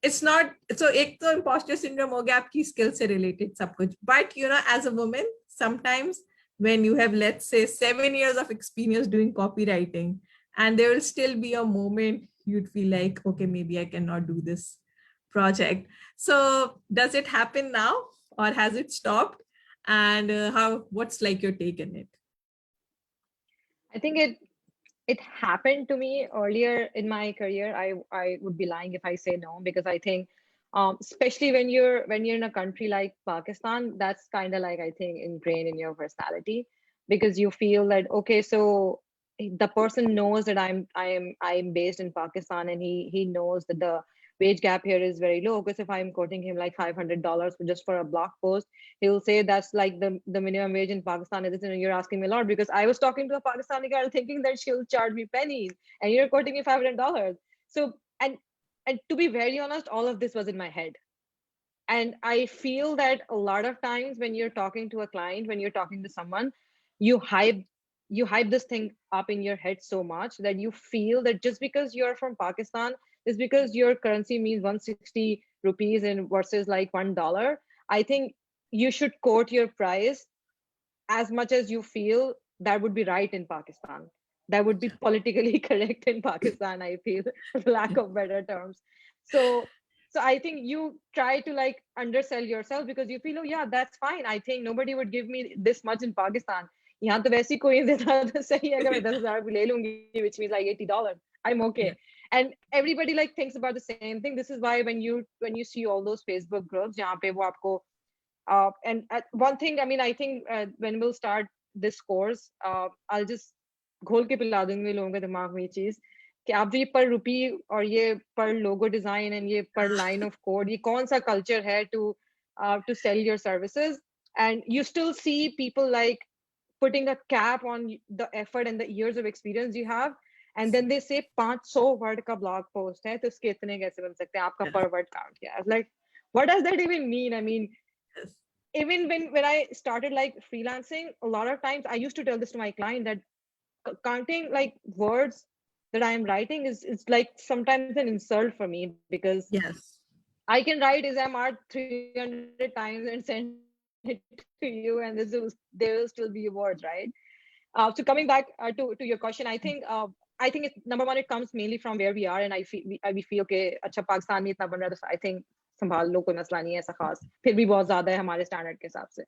It's not, so एक तो imposter syndrome हो गया आपकी skill से related सब कुछ, but as a woman, sometimes when you have, let's say, 7 years of experience doing copywriting, and there will still be a moment you'd feel like, okay, maybe I cannot do this project. So does it happen now, or has it stopped? And what's like your take on it? I think it happened to me earlier in my career. I would be lying if I say no, because I think especially when you're in a country like Pakistan, that's kind of like, I think, ingrained in your personality, because you feel that, okay, so the person knows that I'm based in Pakistan, and he knows that the wage gap here is very low, because if I'm quoting him like $500 just for a blog post, he'll say that's like the minimum wage in Pakistan is, you're asking me a lot, because I was talking to a Pakistani girl thinking that she'll charge me pennies, and you're quoting me $500. So, and to be very honest, all of this was in my head. And I feel that a lot of times when you're talking to a client, when you're talking to someone, you hype this thing up in your head so much that you feel that just because you're from Pakistan, just because your currency means 160 rupees and versus like $1, I think you should quote your price as much as you feel that would be right in Pakistan. That would be politically correct in Pakistan, I feel, for lack of better terms. So I think you try to like undersell yourself, because you feel, oh yeah, that's fine. I think nobody would give me this much in Pakistan. यहाँ तो वैसे कोई देता तो सही है, अगर मैं 10,000 भी ले लूंगी, which means like $80, I'm okay. Yeah. And everybody like thinks about the same thing. This is why when you see all those Facebook groups जहाँ पे वो आपको and one thing, I mean, I think when we'll start this course, I'll just घोल के पिला दूंगी लोगों के दिमाग में ये चीज कि आप जो ये पर रुपी और ये पर लोगो डिजाइन एंड ये पर लाइन ऑफ कोड, ये कौन सा कल्चर है to sell your services. And you still see people like putting a cap on the effort and the years of experience you have, and then they say 500 word का blog post है तो इसके इतने कैसे बन सकते हैं, आपका per word count क्या है? Like, what does that even mean? I mean, even when I started like freelancing, a lot of times I used to tell this to my client that counting like words that I am writing is like sometimes an insult for me, because yes, I can write Isam 300 times and send it to you, and there will still be words, right? So coming back to your question, I think it's, number one, it comes mainly from where we are, and we feel okay, अच्छा पाकिस्तान में इतना बन रहा है, तो I think संभाल लो, कोई मसला नहीं है ऐसा खास, फिर भी बहुत ज्यादा है हमारे स्टैंडर्ड के हिसाब से.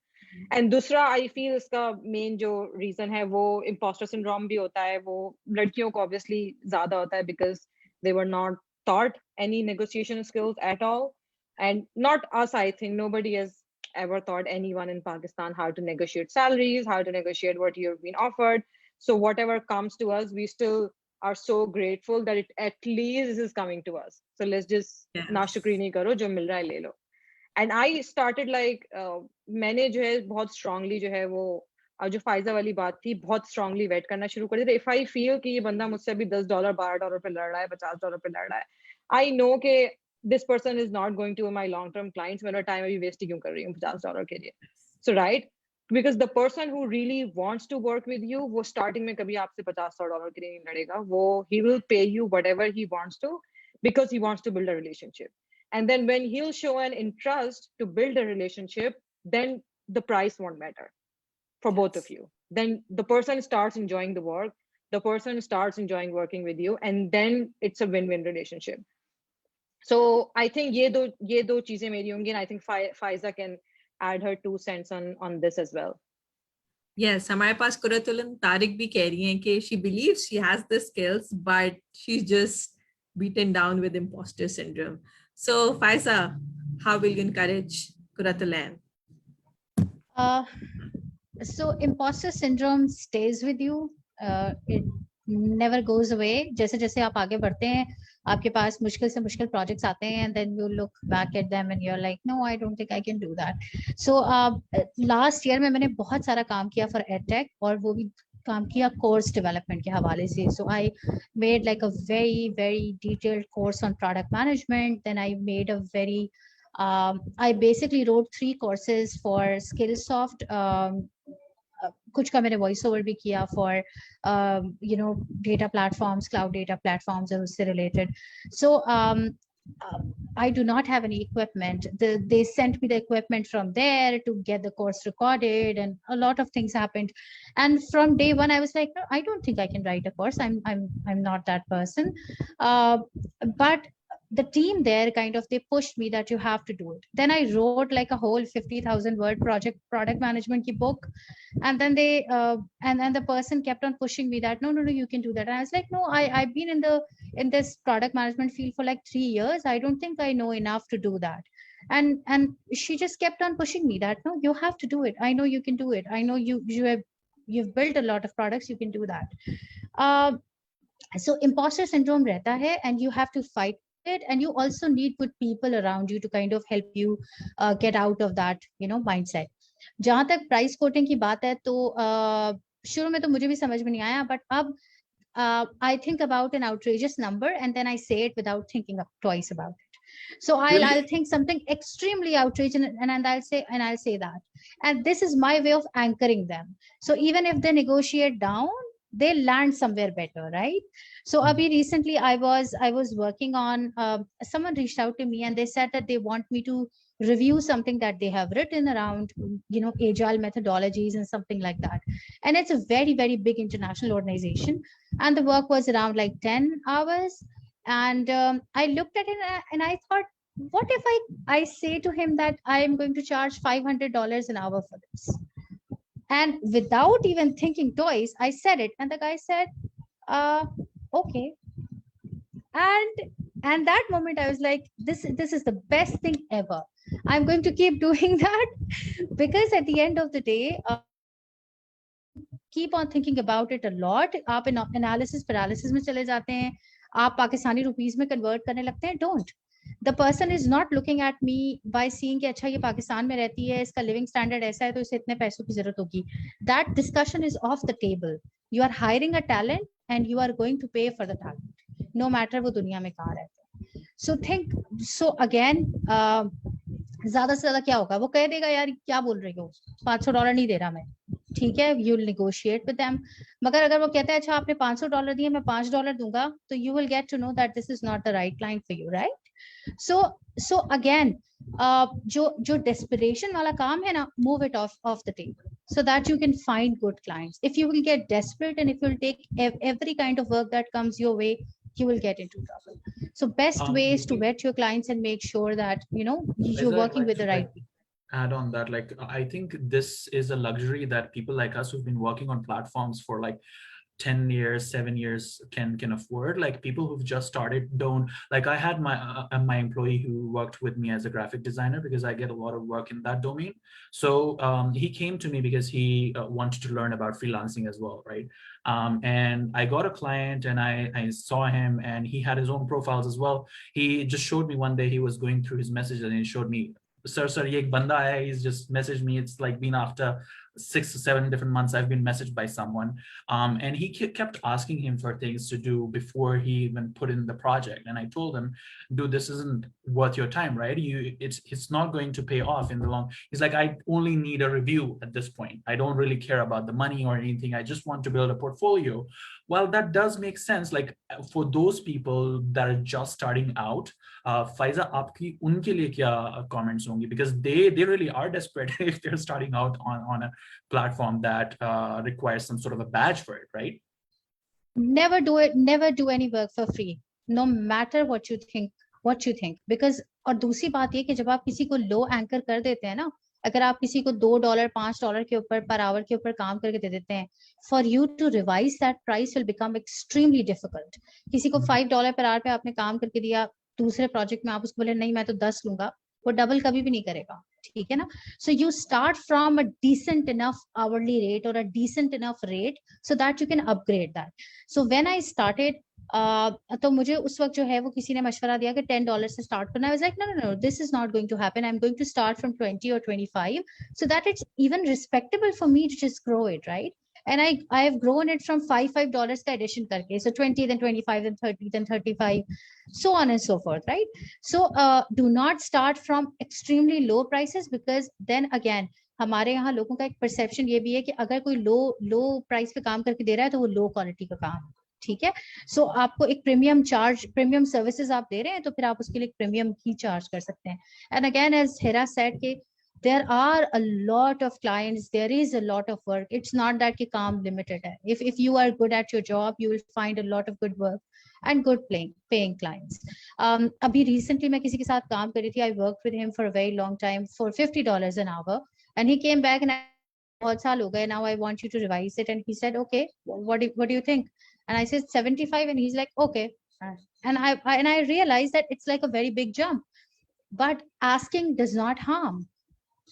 एंड दूसरा, आई फील इसका मेन जो रीजन है वो इम्पोस्टर सिंड्रोम भी होता है. वो लड़कियों को ऑब्वियसली ज्यादा होता है, because they were not taught any negotiation skills at all. And not us, I think nobody has ever taught anyone in Pakistan how to negotiate salaries, how to negotiate what you've been offered. So whatever comes to us, we still are so grateful that it at least is coming to us. So let's just ना Shukri नहीं करो, जो मिल रहा है ले लो. And I started like मैंने जो है बहुत strongly जो है वो जो फाइजा वाली बात थी, बहुत strongly वेट करना शुरू कर दिया. If I feel कि ये बंदा मुझसे अभी $10 $12 पे लड़ रहा है, $50 पे लड़ रहा है, I know कि this person is not going to be my long term clients. मैं टाइम अभी वेस्ट क्यों कर रही हूँ $50 के लिए? So right, Because the person who really wants to work with you, वो starting में कभी आपसे $50-100 के लिए नहीं लड़ेगा. He will pay you whatever he wants to, because he wants to build a relationship. And then when he'll show an interest to build a relationship, then the price won't matter for both of you. Then the person starts enjoying the work, the person starts enjoying working with you, and then it's a win-win relationship. So I think ये दो चीजें मेरी होंगी, and I think Faiza can add her 2 cents on this as well. Yes, हमारे पास कुरतुलन तारिक भी कह रही हैं कि she believes she has the skills, but she's just beaten down with imposter syndrome. So Faiza, how will you encourage Kuratulan? So imposter syndrome stays with you. It never goes away. जैसे जैसे आप आगे बढ़ते हैं, आपके पास मुश्किल से मुश्किल projects आते हैं, and then you look back at them and you're like, no, I don't think I can do that. So last year में मैंने बहुत सारा काम किया for EdTech, और वो भी काम किया course development के हवाले से. So I made like a very detailed course on product management. Then I made a very I basically wrote 3 courses for Skillsoft. कुछ का मैंने वॉइस ओवर भी किया for data platforms, cloud data platforms और उससे related. So I do not have any equipment. They sent me the equipment from there to get the course recorded, and a lot of things happened. And from day one, I was like, no, I don't think I can write a course. I'm not that person. But the team there kind of, they pushed me that you have to do it. Then I wrote like a whole 50,000 word product management ki book, and then they and the person kept on pushing me that no, you can do that. And I was like, no, I've been in this product management field for like 3 years. I don't think I know enough to do that. And she just kept on pushing me that no, you have to do it. I know you can do it. I know you've built a lot of products. You can do that. So imposter syndrome rehta hai, and you have to fight it, and you also need good people around you to kind of help you get out of that mindset. जहां तक price coating की बात है, तो शुरू में तो मुझे भी समझ में नहीं आया, but अब I think about an outrageous number and then I say it without thinking twice about it. So I'll think something extremely outrageous and I'll say that, and this is my way of anchoring them. So even if they negotiate down, they land somewhere better, right? So Abhi, recently I was working on someone reached out to me and they said that they want me to review something that they have written around agile methodologies and something like that, and it's a very big international organization, and the work was around like 10 hours. And I looked at it and I thought, what if I say to him that I am going to charge $500 an hour for this? And without even thinking twice, I said it, and the guy said, okay. And that moment I was like, this is the best thing ever. I'm going to keep doing that, because at the end of the day, keep on thinking about it a lot. आप analysis paralysis में चले जाते हैं, आप Pakistani rupees में convert करने लगते हैं. Don't. The person is not looking at me by seeing कि अच्छा ये पाकिस्तान में रहती है, इसका living standard ऐसा है, तो इसे इतने पैसों की जरूरत होगी. That discussion is off the table. You are hiring a talent and you are going to pay for the talent, no matter वो दुनिया में कहाँ रहते हैं. So again, ज्यादा से ज्यादा क्या होगा, वो कह देगा यार क्या बोल रही हो, $500 नहीं दे रहा मैं, ठीक है, you will negotiate with them. मगर अगर वो कहता है अच्छा आपने $500 दिए, मैं $5 दूंगा, तो you will get to know that this is not the right client for you, right? So again, जो desperation वाला काम है ना, move it off the table so that you can find good clients. If you will get desperate and if you will take every kind of work that comes your way, you will get into trouble. So best way is to vet your clients and make sure that you're working with the right people. Add on that, like I think this is a luxury that people like us who've been working on platforms for like 10 years, 7 years can afford. Like people who've just started don't. Like I had my employee who worked with me as a graphic designer, because I get a lot of work in that domain. So he came to me because he wanted to learn about freelancing as well, right? And I got a client and I saw him and he had his own profiles as well. He just showed me one day, he was going through his messages and he showed me, sir, ye ek banda hai, he's just messaged me. It's like been after 6 to 7 different months I've been messaged by someone, and he kept asking him for things to do before he even put in the project. And I told him, dude, this isn't worth your time, right? It's not going to pay off in the long. He's like, I only need a review at this point. I don't really care about the money or anything. I just want to build a portfolio. Well, that does make sense. Like for those people that are just starting out, Faiza, आपकी उनके लिए क्या comments होंगी? Because they really are desperate if they're starting out on a platform that requires some sort of a badge for it, right? Never do it. Never do any work for free, no matter what you think. Because और दूसरी बात ये कि जब आप किसी को लो anchor कर देते हैं ना, अगर आप किसी को $2 $5 के ऊपर पर आवर के ऊपर काम करके दे देते हैं, for you to revise that price will become extremely difficult. किसी को $5 पर आवर पे आपने काम करके दिया, दूसरे प्रोजेक्ट में आप उसको बोले नहीं मैं तो 10 लूंगा, वो डबल कभी भी नहीं करेगा, ठीक है ना? So you start from a decent enough hourly rate or a decent enough rate so that you can upgrade that. So when I started, तो मुझे उस वक्त जो है वो किसी ने मशवरा दिया कि $10 से स्टार्ट करना. I was like, no, this is not going to happen. I'm going to start from 20 or 25 so that it's even respectable for me to just grow it, right? And I have grown it from $5 का addition करके, so 20, then 25, then 30, then 35, so on and so forth, right? So do not start from extremely low prices, because then again हमारे यहाँ लोगों का एक perception ये भी है कि अगर कोई लो प्राइस पे काम करके दे रहा है तो वो लो क्वालिटी का काम, ठीक है? सो आपको एक प्रीमियम सर्विसेज आप दे रहे हैं तो फिर आप उसके लिए प्रीमियम ही चार्ज कर सकते हैं. And again as Hira said के there are a lot of clients, there is a lot of work. It's not that ki kaam limited hai. If you are good at your job, you will find a lot of good work and good paying clients. Abhi recently मैं किसी के साथ काम कर रही थी. I worked with him for a very long time for $50 an hour, and he came back and बहुत साल हो गए, now I want you to revise it, and he said, okay, what do you think? And I said 75, and he's like, okay. And I realized that it's like a very big jump, but asking does not harm.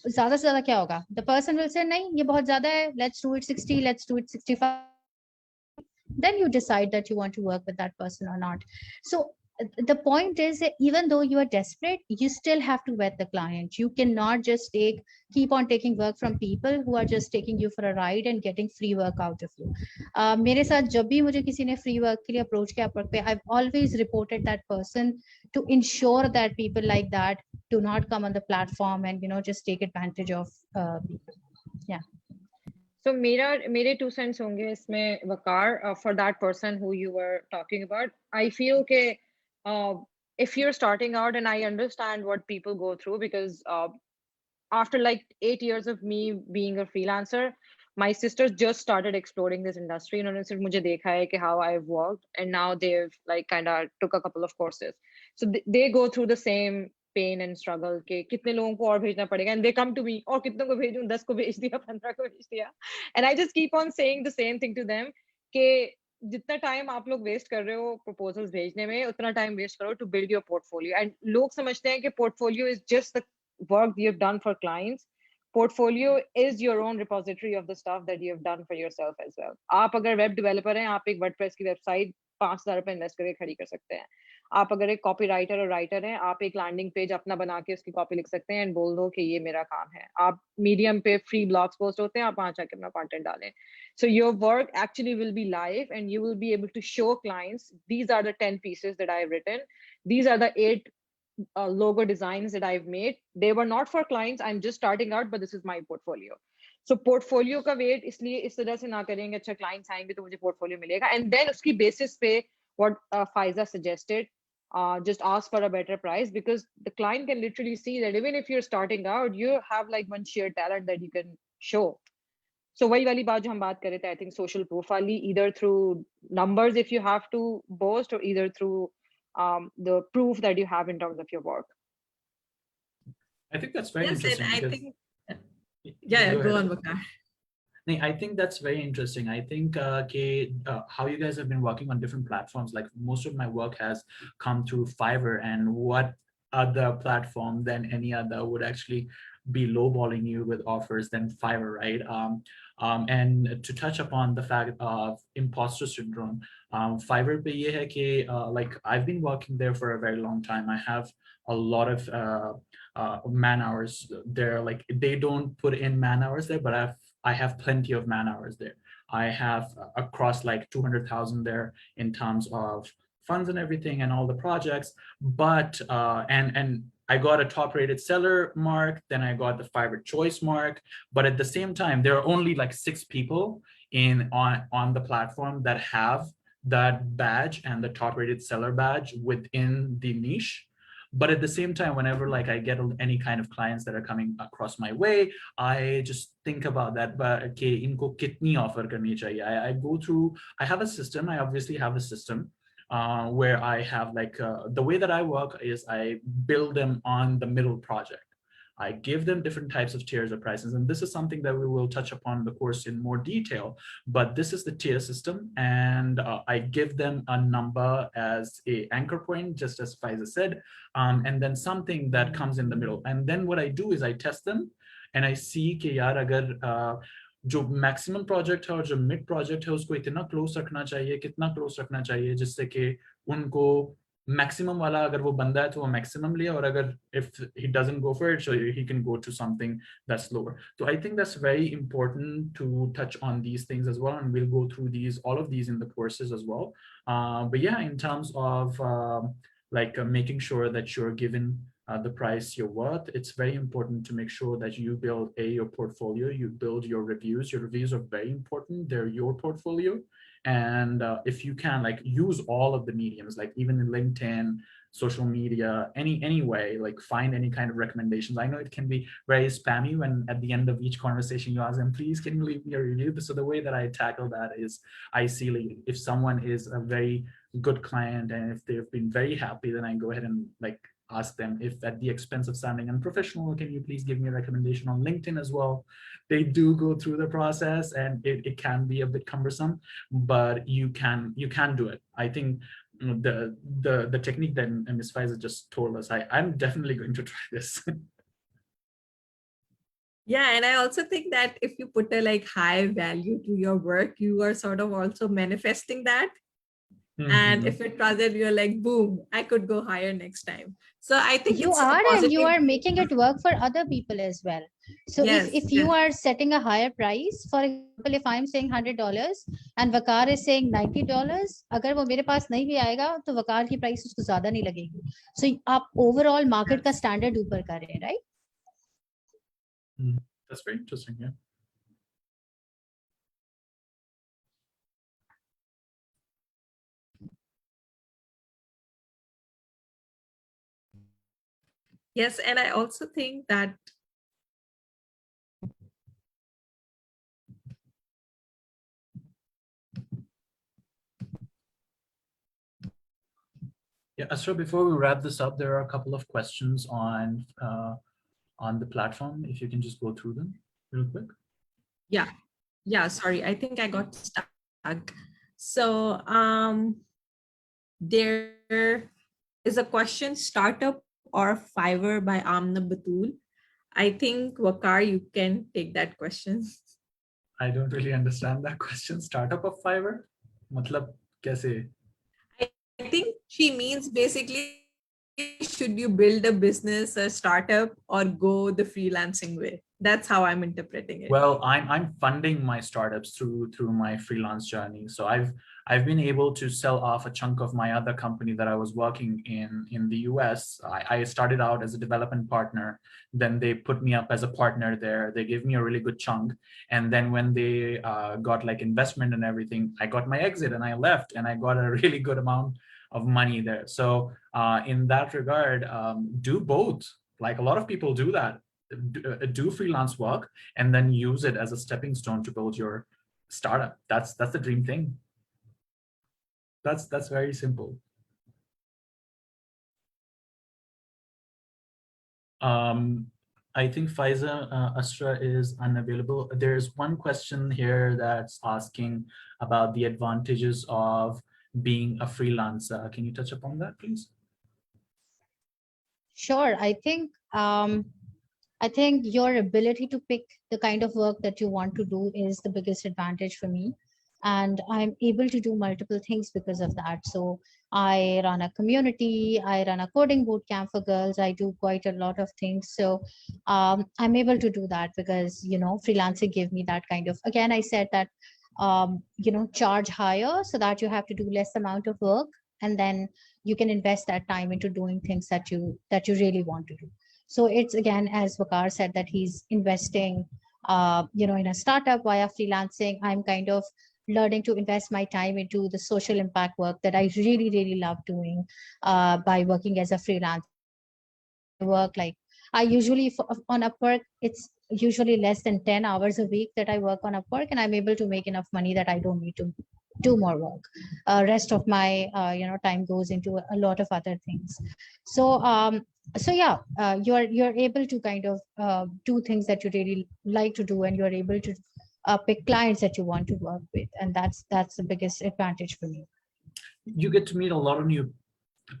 ज्यादा से ज्यादा क्या होगा? The person will say नहीं ये बहुत ज्यादा है, let's do it 60, let's do it 65. Then you decide that you want to work with that person or not. So the point is that even though you are desperate, you still have to vet the client. You cannot just keep on taking work from people who are just taking you for a ride and getting free work out of you. मेरे साथ जब भी मुझे किसी ने free work के लिए approach किया Upwork पे, I've always reported that person to ensure that people like that do not come on the platform and just take advantage of people. Yeah. So मेरे 2 cents होंगे इसमें वकार, for that person who you were talking about. I feel के if you're starting out, and I understand what people go through, because after like 8 years of me being a freelancer, my sisters just started exploring this industry. उन्होंने सिर्फ मुझे देखा है कि how I've worked, and now they've like kind of took a couple of courses. So they go through the same pain and struggle के कितने लोगों को और भेजना पड़ेगा, and they come to me, और कितनों को भेजूं, 10 को भेज दिया, 15 को भेज दिया, and I just keep on saying the same thing to them कि जितना टाइम आप लोग वेस्ट कर रहे हो प्रपोजल्स भेजने में, उतना टाइम वेस्ट करो to build your portfolio. And लोग समझते हैं कि portfolio is just the work you have done for clients. Portfolio is your own repository of the stuff that you have done for yourself as well. आप अगर web developer हैं, आप एक WordPress की वेबसाइट 5,000 रुपए इन्वेस्ट करके खड़ी कर सकते हैं. आप अगर एक कॉपी राइटर और राइटर हैं, आप एक लैंडिंग पेज अपना बना के उसकी कॉपी लिख सकते हैं एंड बोल दो कि ये मेरा काम है. आप मीडियम पे फ्री ब्लॉग्स पोस्ट होते हैं, आप वहां जाके अपना कंटेंट डालें. So your work actually will be live, and you will be able to show clients, these are the 10 pieces that I've written. These are the 8 logo designs that I've made. They were not for clients. I'm just starting out, but this is my portfolio. So portfolio का weight इसलिए इस तरह से ना करेंगे, अच्छा clients आएंगे तो मुझे portfolio मिलेगा. And then उसकी basis पे what Faiza suggested, just ask for a better price, because the client can literally see that even if you're starting out, you have like one sheer talent that you can show. So वही वाली बात जो हम बात कर रहे थे, I think social proof वाली, either through numbers if you have to boast, or either through the proof that you have in terms of your work. I think that's very interesting. I think, go on, Waqar. I think that's very interesting. I think how you guys have been working on different platforms, like most of my work has come through Fiverr, and what other platform than any other would actually be lowballing you with offers than Fiverr, right? And to touch upon the fact of imposter syndrome, Fiverr pe ye hai ki, like I've been working there for a very long time. I have a lot of man hours there. Like they don't put in man hours there, but I've I have plenty of man hours there. I have across like 200,000 there in terms of funds and everything and all the projects. But and I got a top rated seller mark, then I got the Fiverr choice mark. But at the same time, there are only like 6 people on the platform that have that badge and the top rated seller badge within the niche. But at the same time, whenever like I get any kind of clients that are coming across my way, I just think about that, but okay, inko kitni offer karni chahiye. I go through, I have a system, I obviously have a system where I have like, the way that I work is I build them on the middle project. I give them different types of tiers of prices. And this is something that we will touch upon in the course in more detail, but this is the tier system. And I give them a number as a anchor point, just as Faiza said, and then something that comes in the middle. And then what I do is I test them and I see कि यार अगर जो maximum project है और जो mid project है उसको इतना क्लोज रखना चाहिए, कितना क्लोज रखना चाहिए जिससे कि उनको मैक्सिमम वाला अगर वो बंदा है तो वो मैक्सिमम ले, और अगर if he doesn't go for it, so he can go to something that's lower. So I think that's very important to touch on these things as well, and we'll go through all of these in the courses as well. But yeah, in terms of making sure that you're given the price you're worth, it's very important to make sure that you build your portfolio, you build your reviews. Your reviews are very important. They're your portfolio. And if you can use all of the mediums, like even in LinkedIn, social media, any way, like find any kind of recommendations. I know it can be very spammy when at the end of each conversation you ask them, please can you leave me a review? So the way that I tackle that is I see like, if someone is a very good client and if they've been very happy, then I go ahead and ask them, if at the expense of sounding unprofessional, can you please give me a recommendation on LinkedIn as well? They do go through the process and it can be a bit cumbersome, but you can do it. I think the technique that Ms. Faiza just told us, I'm definitely going to try this. Yeah, and I also think that if you put a high value to your work, you are sort of also manifesting that. And if it doesn't, you're like, boom, I could go higher next time. So I think you are, and you are making it work for other people as well. So yes, if you are setting a higher price, for example, if I'm saying $100 and Waqar is saying $90, अगर वो मेरे पास नहीं भी आएगा तो Waqar की price उसको ज़्यादा नहीं लगेगी. So आप overall market का standard ऊपर कर रहे हैं, right? That's very interesting. Yeah. Yes, and I also think that yeah, Asra, before we wrap this up, there are a couple of questions on the platform. If you can just go through them real quick. Yeah, sorry, I think I got stuck. So there is a question, startup or Fiverr by Amna Batul. I think Waqar, you can take that question. I don't really understand that question. Startup of Fiverr? Matlab, kaise? I think she means basically, should you build a business, a startup, or go the freelancing way? That's how I'm interpreting it. Well, I'm funding my startups through my freelance journey. So I've been able to sell off a chunk of my other company that I was working in the US. I started out as a development partner. Then they put me up as a partner there. They gave me a really good chunk. And then when they got investment and everything, I got my exit and I left and I got a really good amount of money there. So in that regard, do both. A lot of people do that. Do freelance work and then use it as a stepping stone to build your startup. That's the dream thing. That's very simple. I think Faiza Asra is unavailable. There's one question here that's asking about the advantages of being a freelancer. Can you touch upon that, please? Sure. I think your ability to pick the kind of work that you want to do is the biggest advantage for me. and I'm able to do multiple things because of that. So I run a community, I run a coding boot camp for girls, I do quite a lot of things. So I'm able to do that because, you know, freelancing gave me that kind of, again, I said that, you know, charge higher so that you have to do less amount of work, and then you can invest that time into doing things that you really want to do. So it's, again, as Waqar said, that he's investing, you know, in a startup via freelancing. I'm kind of learning to invest my time into the social impact work that I really, really love doing by working as a freelancer. I work like, I usually on Upwork, it's usually less than 10 hours a week that I work on Upwork, and I'm able to make enough money that I don't need to do more work. Rest of my you know, time goes into a lot of other things. So so yeah, you're able to kind of do things that you really like to do, and you're able to pick clients that you want to work with, and that's the biggest advantage for me. You get to meet a lot of new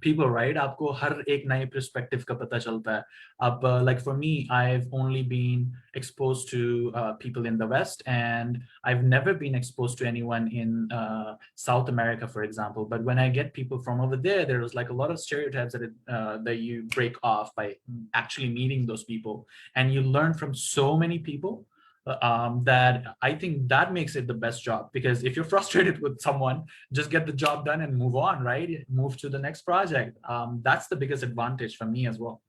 people, right? आपको हर एक नए perspective का पता चलता है. अब like for me, I've only been exposed to people in the West, and I've never been exposed to anyone in South America, for example. But when I get people from over there, there's like a lot of stereotypes that you break off by actually meeting those people, and you learn from so many people. That I think that makes it the best job, because if you're frustrated with someone, just get the job done and move on, right? Move to the next project. That's the biggest advantage for me as well.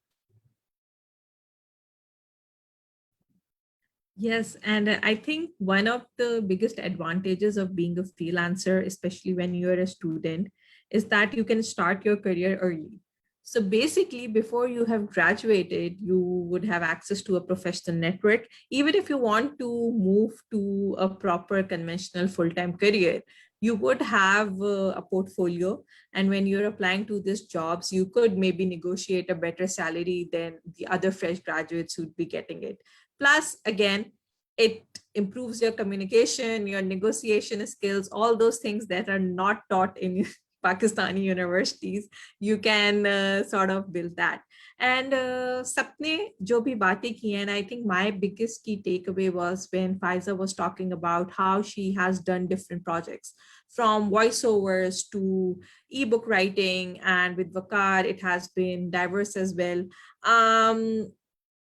Yes, and I think one of the biggest advantages of being a freelancer, especially when you're a student, is that you can start your career early. So basically, before you have graduated, you would have access to a professional network. Even if you want to move to a proper conventional full-time career, you would have a portfolio. And when you're applying to these jobs, you could maybe negotiate a better salary than the other fresh graduates who'd be getting it. Plus, again, it improves your communication, your negotiation skills, all those things that are not taught in Pakistani universities. You can sort of build that. And Sapne jo bhi baatein ki, and I think my biggest key takeaway was when Faiza was talking about how she has done different projects, from voiceovers to ebook writing, and with Waqar, it has been diverse as well.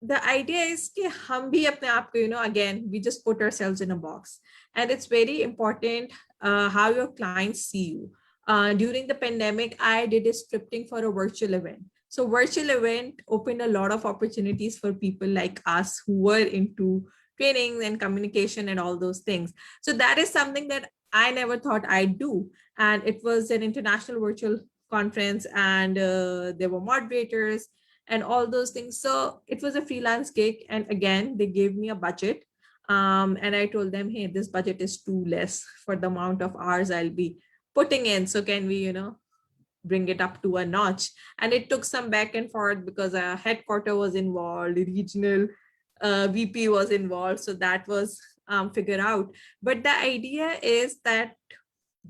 The idea is कि हम भी अपने आप को, you know, again, we just put ourselves in a box, and it's very important how your clients see you. During the pandemic, I did a scripting for a virtual event. So virtual event opened a lot of opportunities for people like us who were into training and communication and all those things. So that is something that I never thought I'd do. And it was an international virtual conference, and there were moderators and all those things. So it was a freelance gig. And again, they gave me a budget. And I told them, hey, this budget is too less for the amount of hours I'll be putting in. So can we, you know, bring it up to a notch? And it took some back and forth because a headquarter was involved, regional VP was involved. So that was figured out. But the idea is that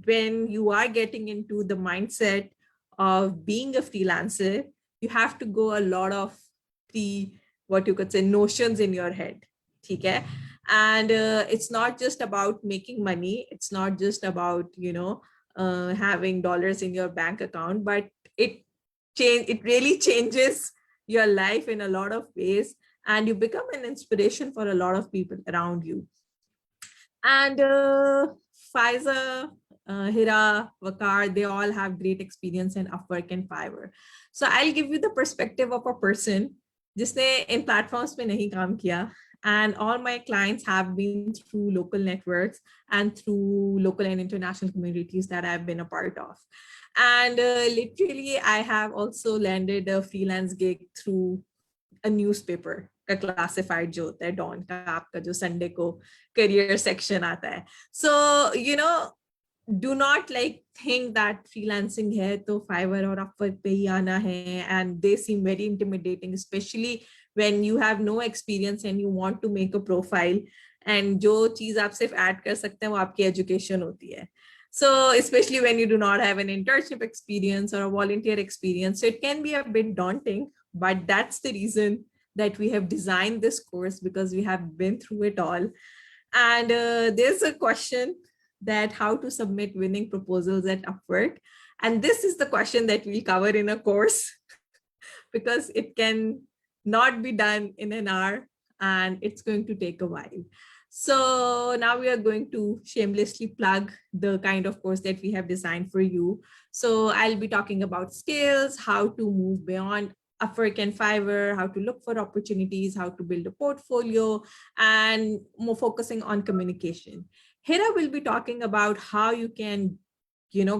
when you are getting into the mindset of being a freelancer, you have to go a lot of the, what you could say, notions in your head. Okay? And it's not just about making money. It's not just about, you know, having dollars in your bank account, but it really changes your life in a lot of ways, and you become an inspiration for a lot of people around you. And Faiza, Hira, Waqar, they all have great experience in Upwork and Fiverr. So I'll give you the perspective of a person जिसने इन platforms पे नहीं काम किया. And all my clients have been through local networks and through local and international communities that I've been a part of. And literally, I have also landed a freelance gig through a newspaper का classified जो होता है Dawn का आपका जो Sunday को career section आता है. So, you know, do not like think that freelancing है तो Fiverr और Upwork पे ही आना है, and they seem very intimidating, especially when you have no experience and you want to make a profile, and जो चीज आप सिर्फ add कर सकते हैं वो आपकी education होती है. So especially when you do not have an internship experience or a volunteer experience, so it can be a bit daunting, but that's the reason that we have designed this course, because we have been through it all. And there's a question that how to submit winning proposals at Upwork. And this is the question that we'll cover in a course because it can not be done in an hour and it's going to take a while. So now we are going to shamelessly plug the kind of course that we have designed for you. So I'll be talking about skills, how to move beyond Upwork and Fiverr, how to look for opportunities, how to build a portfolio, and more focusing on communication. Hira will be talking about how you can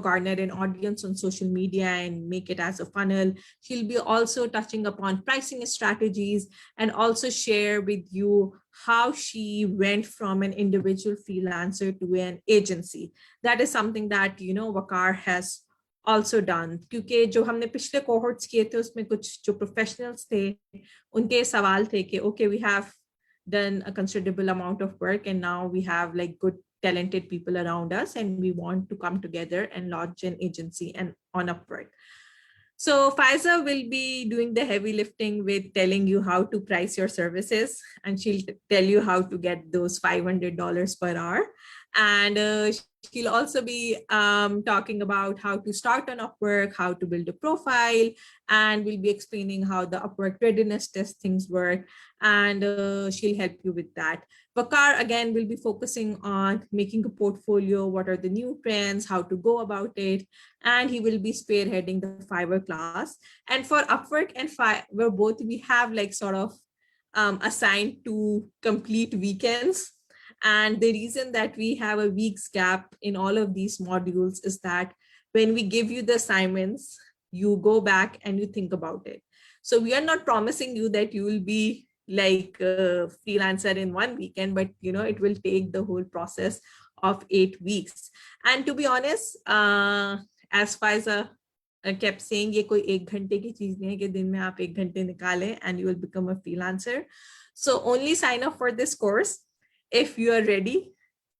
garner an audience on social media and make it as a funnel. She'll be also touching upon pricing strategies and also share with you how she went from an individual freelancer to an agency. That is something that, Waqar has also done. क्योंकि जो हमने पिछले cohorts किए थे उसमें कुछ जो professionals थे उनके सवाल थे कि okay, we have done a considerable amount of work and now we have like good talented people around us and we want to come together and launch an agency and on Upwork. So Faiza will be doing the heavy lifting with telling you how to price your services, and she'll tell you how to get those $500 per hour. And she'll also be talking about how to start on Upwork, how to build a profile, and we'll be explaining how the Upwork readiness test things work, and she'll help you with that. Waqar, again, will be focusing on making a portfolio, what are the new trends, how to go about it, and he will be spearheading the Fiverr class. And for Upwork and Fiverr, both we have like sort of assigned to complete weekends. And the reason that we have a week's gap in all of these modules is that when we give you the assignments, you go back and you think about it. So we are not promising you that you will be like a freelancer in one weekend, but it will take the whole process of 8 weeks. And to be honest, as Faiza kept saying, ये कोई एक घंटे की चीज नहीं है कि दिन में आप एक घंटे निकालें and you will become a freelancer. So only sign up for this course if you are ready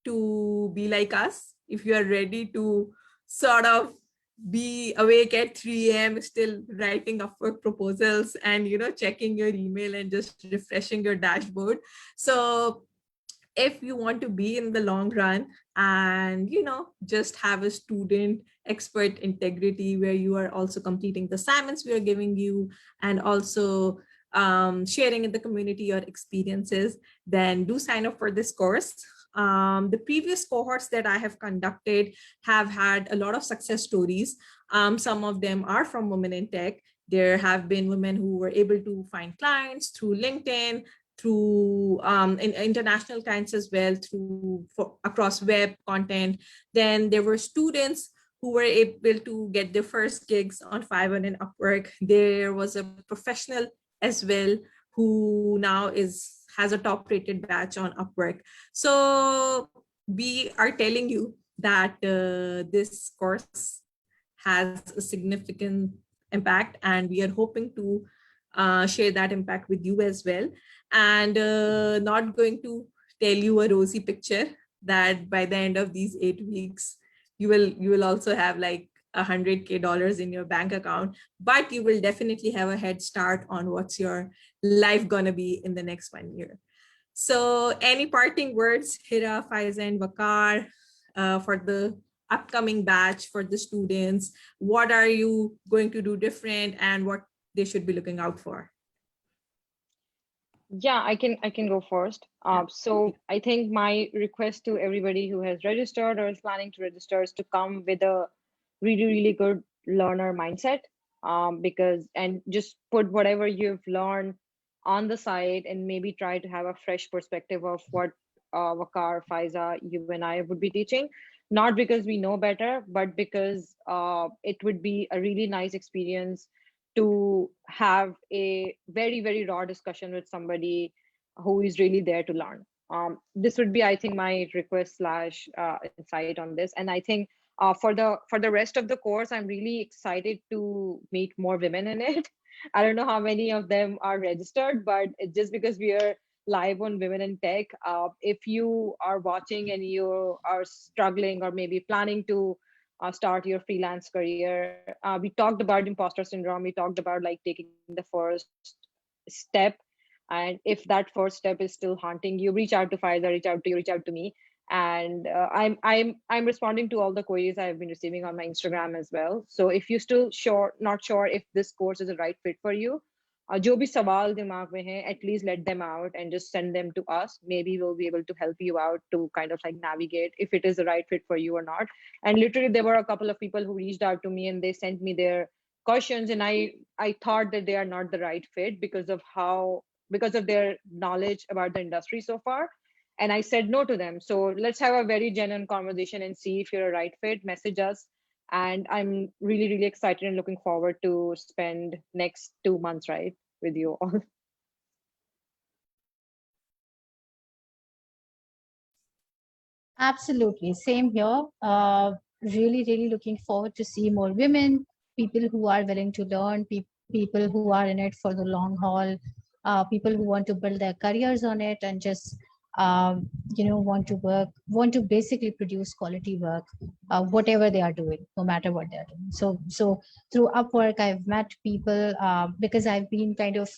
to be like us, if you are ready to sort of be awake at 3 a.m. still writing Upwork proposals and checking your email and just refreshing your dashboard. So if you want to be in the long run and just have a student expert integrity where you are also completing the assignments we are giving you and also sharing in the community your experiences, then do sign up for this course. The previous cohorts that I have conducted have had a lot of success stories. Some of them are from women in tech. There have been women who were able to find clients through LinkedIn, through international clients as well, across web content. Then there were students who were able to get their first gigs on Fiverr and Upwork. There was a professional as well who now has a top rated batch on Upwork. So we are telling you that this course has a significant impact and we are hoping to share that impact with you as well. And not going to tell you a rosy picture that by the end of these 8 weeks, you will also have like $100K in your bank account, but you will definitely have a head start on what's your life gonna be in the next 1 year. So any parting words, Hira, Faiza, and Waqar, for the upcoming batch, for the students? What are you going to do different and what they should be looking out for? Yeah, I can go first. So I think my request to everybody who has registered or is planning to register is to come with a really good learner mindset, and just put whatever you've learned on the site and maybe try to have a fresh perspective of what Waqar, Faiza, you and I would be teaching, not because we know better, but because it would be a really nice experience to have a very raw discussion with somebody who is really there to learn. This would be, I think, my request slash insight on this. And I think for the rest of the course, I'm really excited to meet more women in it. I don't know how many of them are registered, but just because we are live on Women in Tech, if you are watching and you are struggling or maybe planning to start your freelance career, we talked about imposter syndrome. We talked about like taking the first step. And if that first step is still haunting you, reach out to Faiza, reach out to me. And I'm responding to all the queries I've been receiving on my Instagram as well. So if you still not sure if this course is the right fit for you, जो भी सवाल दिमाग में है, at least let them out and just send them to us. Maybe we'll be able to help you out to kind of like navigate if it is the right fit for you or not. And literally, there were a couple of people who reached out to me and they sent me their questions, and I thought that they are not the right fit because of their knowledge about the industry so far. And I said no to them. So let's have a very genuine conversation and see if you're a right fit. Message us. And I'm really, really excited and looking forward to spend next 2 months, right, with you all. Absolutely. Same here. Really, really looking forward to see more women, people who are willing to learn, people who are in it for the long haul, people who want to build their careers on it and just, want to basically produce quality work, whatever they are doing, no matter what they are doing. So through Upwork, I've met people because I've been kind of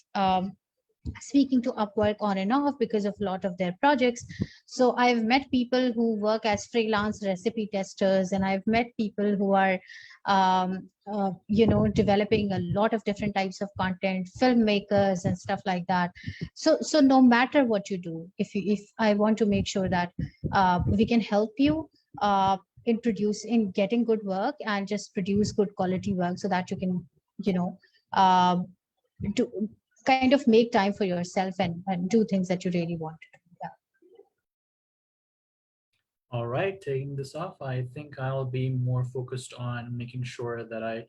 speaking to Upwork on and off because of a lot of their projects. So I've met people who work as freelance recipe testers, and I've met people who are, developing a lot of different types of content, filmmakers and stuff like that. So no matter what you do, if I want to make sure that we can help you in getting good work and just produce good quality work so that you can, you know, um, do kind of make time for yourself and do things that you really want to do. Yeah. All right, taking this off, I think I'll be more focused on making sure that I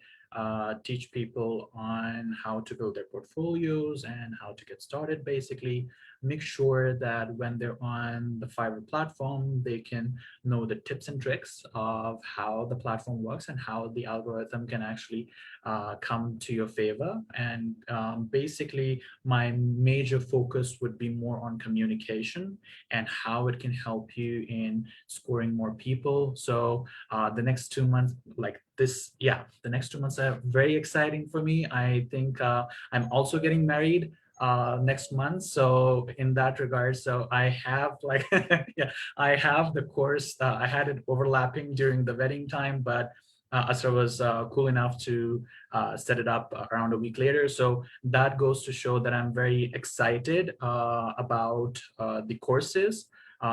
teach people on how to build their portfolios and how to get started, basically. Make sure that when they're on the Fiverr platform, they can know the tips and tricks of how the platform works and how the algorithm can actually come to your favor. And basically, my major focus would be more on communication and how it can help you in scoring more people. So the next 2 months, the next 2 months are very exciting for me. I think I'm also getting married next month, so in that regard, so I have like yeah, I have the course. I had it overlapping during the wedding time, but Asra was cool enough to set it up around a week later. So that goes to show that I'm very excited about the courses,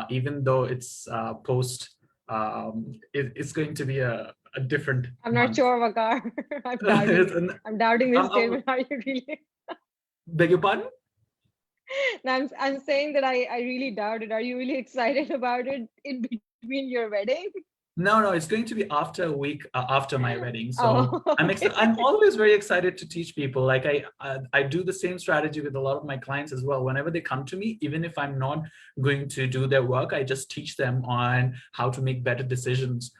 even though it's it's going to be a different I'm not month. sure, Waqar. I'm doubting this statement. Are you really? Beg your pardon? No, I'm saying that I really doubt it. Are you really excited about it in between your wedding? No, it's going to be after a week after my wedding. So okay. I'm always very excited to teach people. Like I do the same strategy with a lot of my clients as well. Whenever they come to me, even if I'm not going to do their work, I just teach them on how to make better decisions.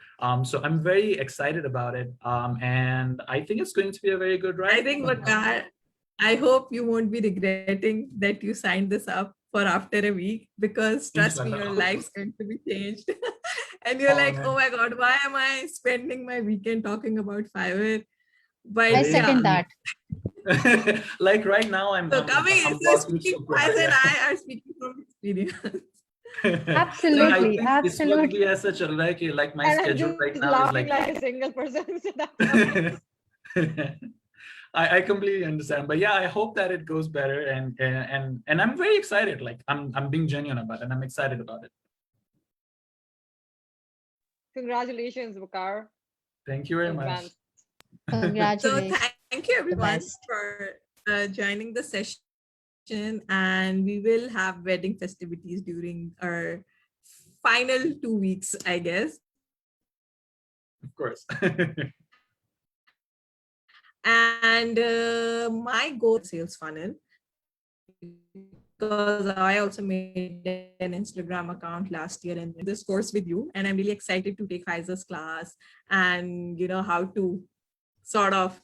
So I'm very excited about it. And I think it's going to be a very good ride. I think, Waqar, I hope you won't be regretting that you signed this up for after a week, because trust me, your life's going to be changed. And you're like, oh my God, why am I spending my weekend talking about Fiverr? But I second that. Like right now, I'm speaking, Faiza and I are speaking from experience. Absolutely, so absolutely. As such a like my and schedule right now is like a single person. I completely understand, but yeah, I hope that it goes better, and I'm very excited. Like I'm being genuine about it, and I'm excited about it. Congratulations, Waqar. Thank you very much. Congratulations. So thank you everyone for joining the session, and we will have wedding festivities during our final 2 weeks, I guess. Of course. And my goal is sales funnel, because I also made an Instagram account last year and this course with you, and I'm really excited to take Faiza's class and how to sort of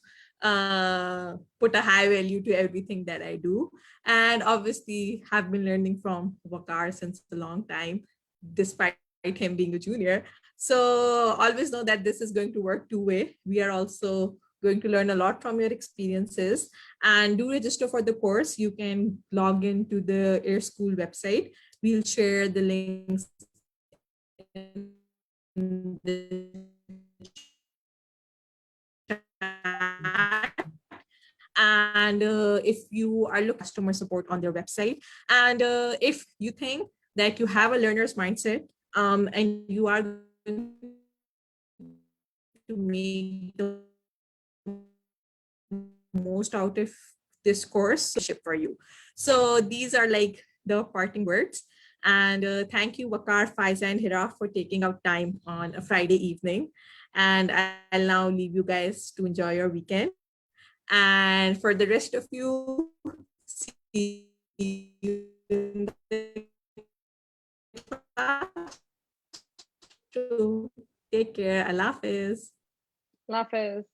put a high value to everything that I do. And obviously have been learning from Waqar since a long time, despite him being a junior. So always know that this is going to work two-way. We are also going to learn a lot from your experiences, and do register for the course. You can log into the AirSchool website. We'll share the links in the chat. And if you are looking for customer support on their website, and if you think that you have a learner's mindset, and you are going to make the most out of this course, ship for you. So these are like the parting words. And thank you, Waqar, Faiza, and Hira, for taking out time on a Friday evening. And I'll now leave you guys to enjoy your weekend. And for the rest of you, see you in the class. Take care. Allah Hafiz. Allah Hafiz.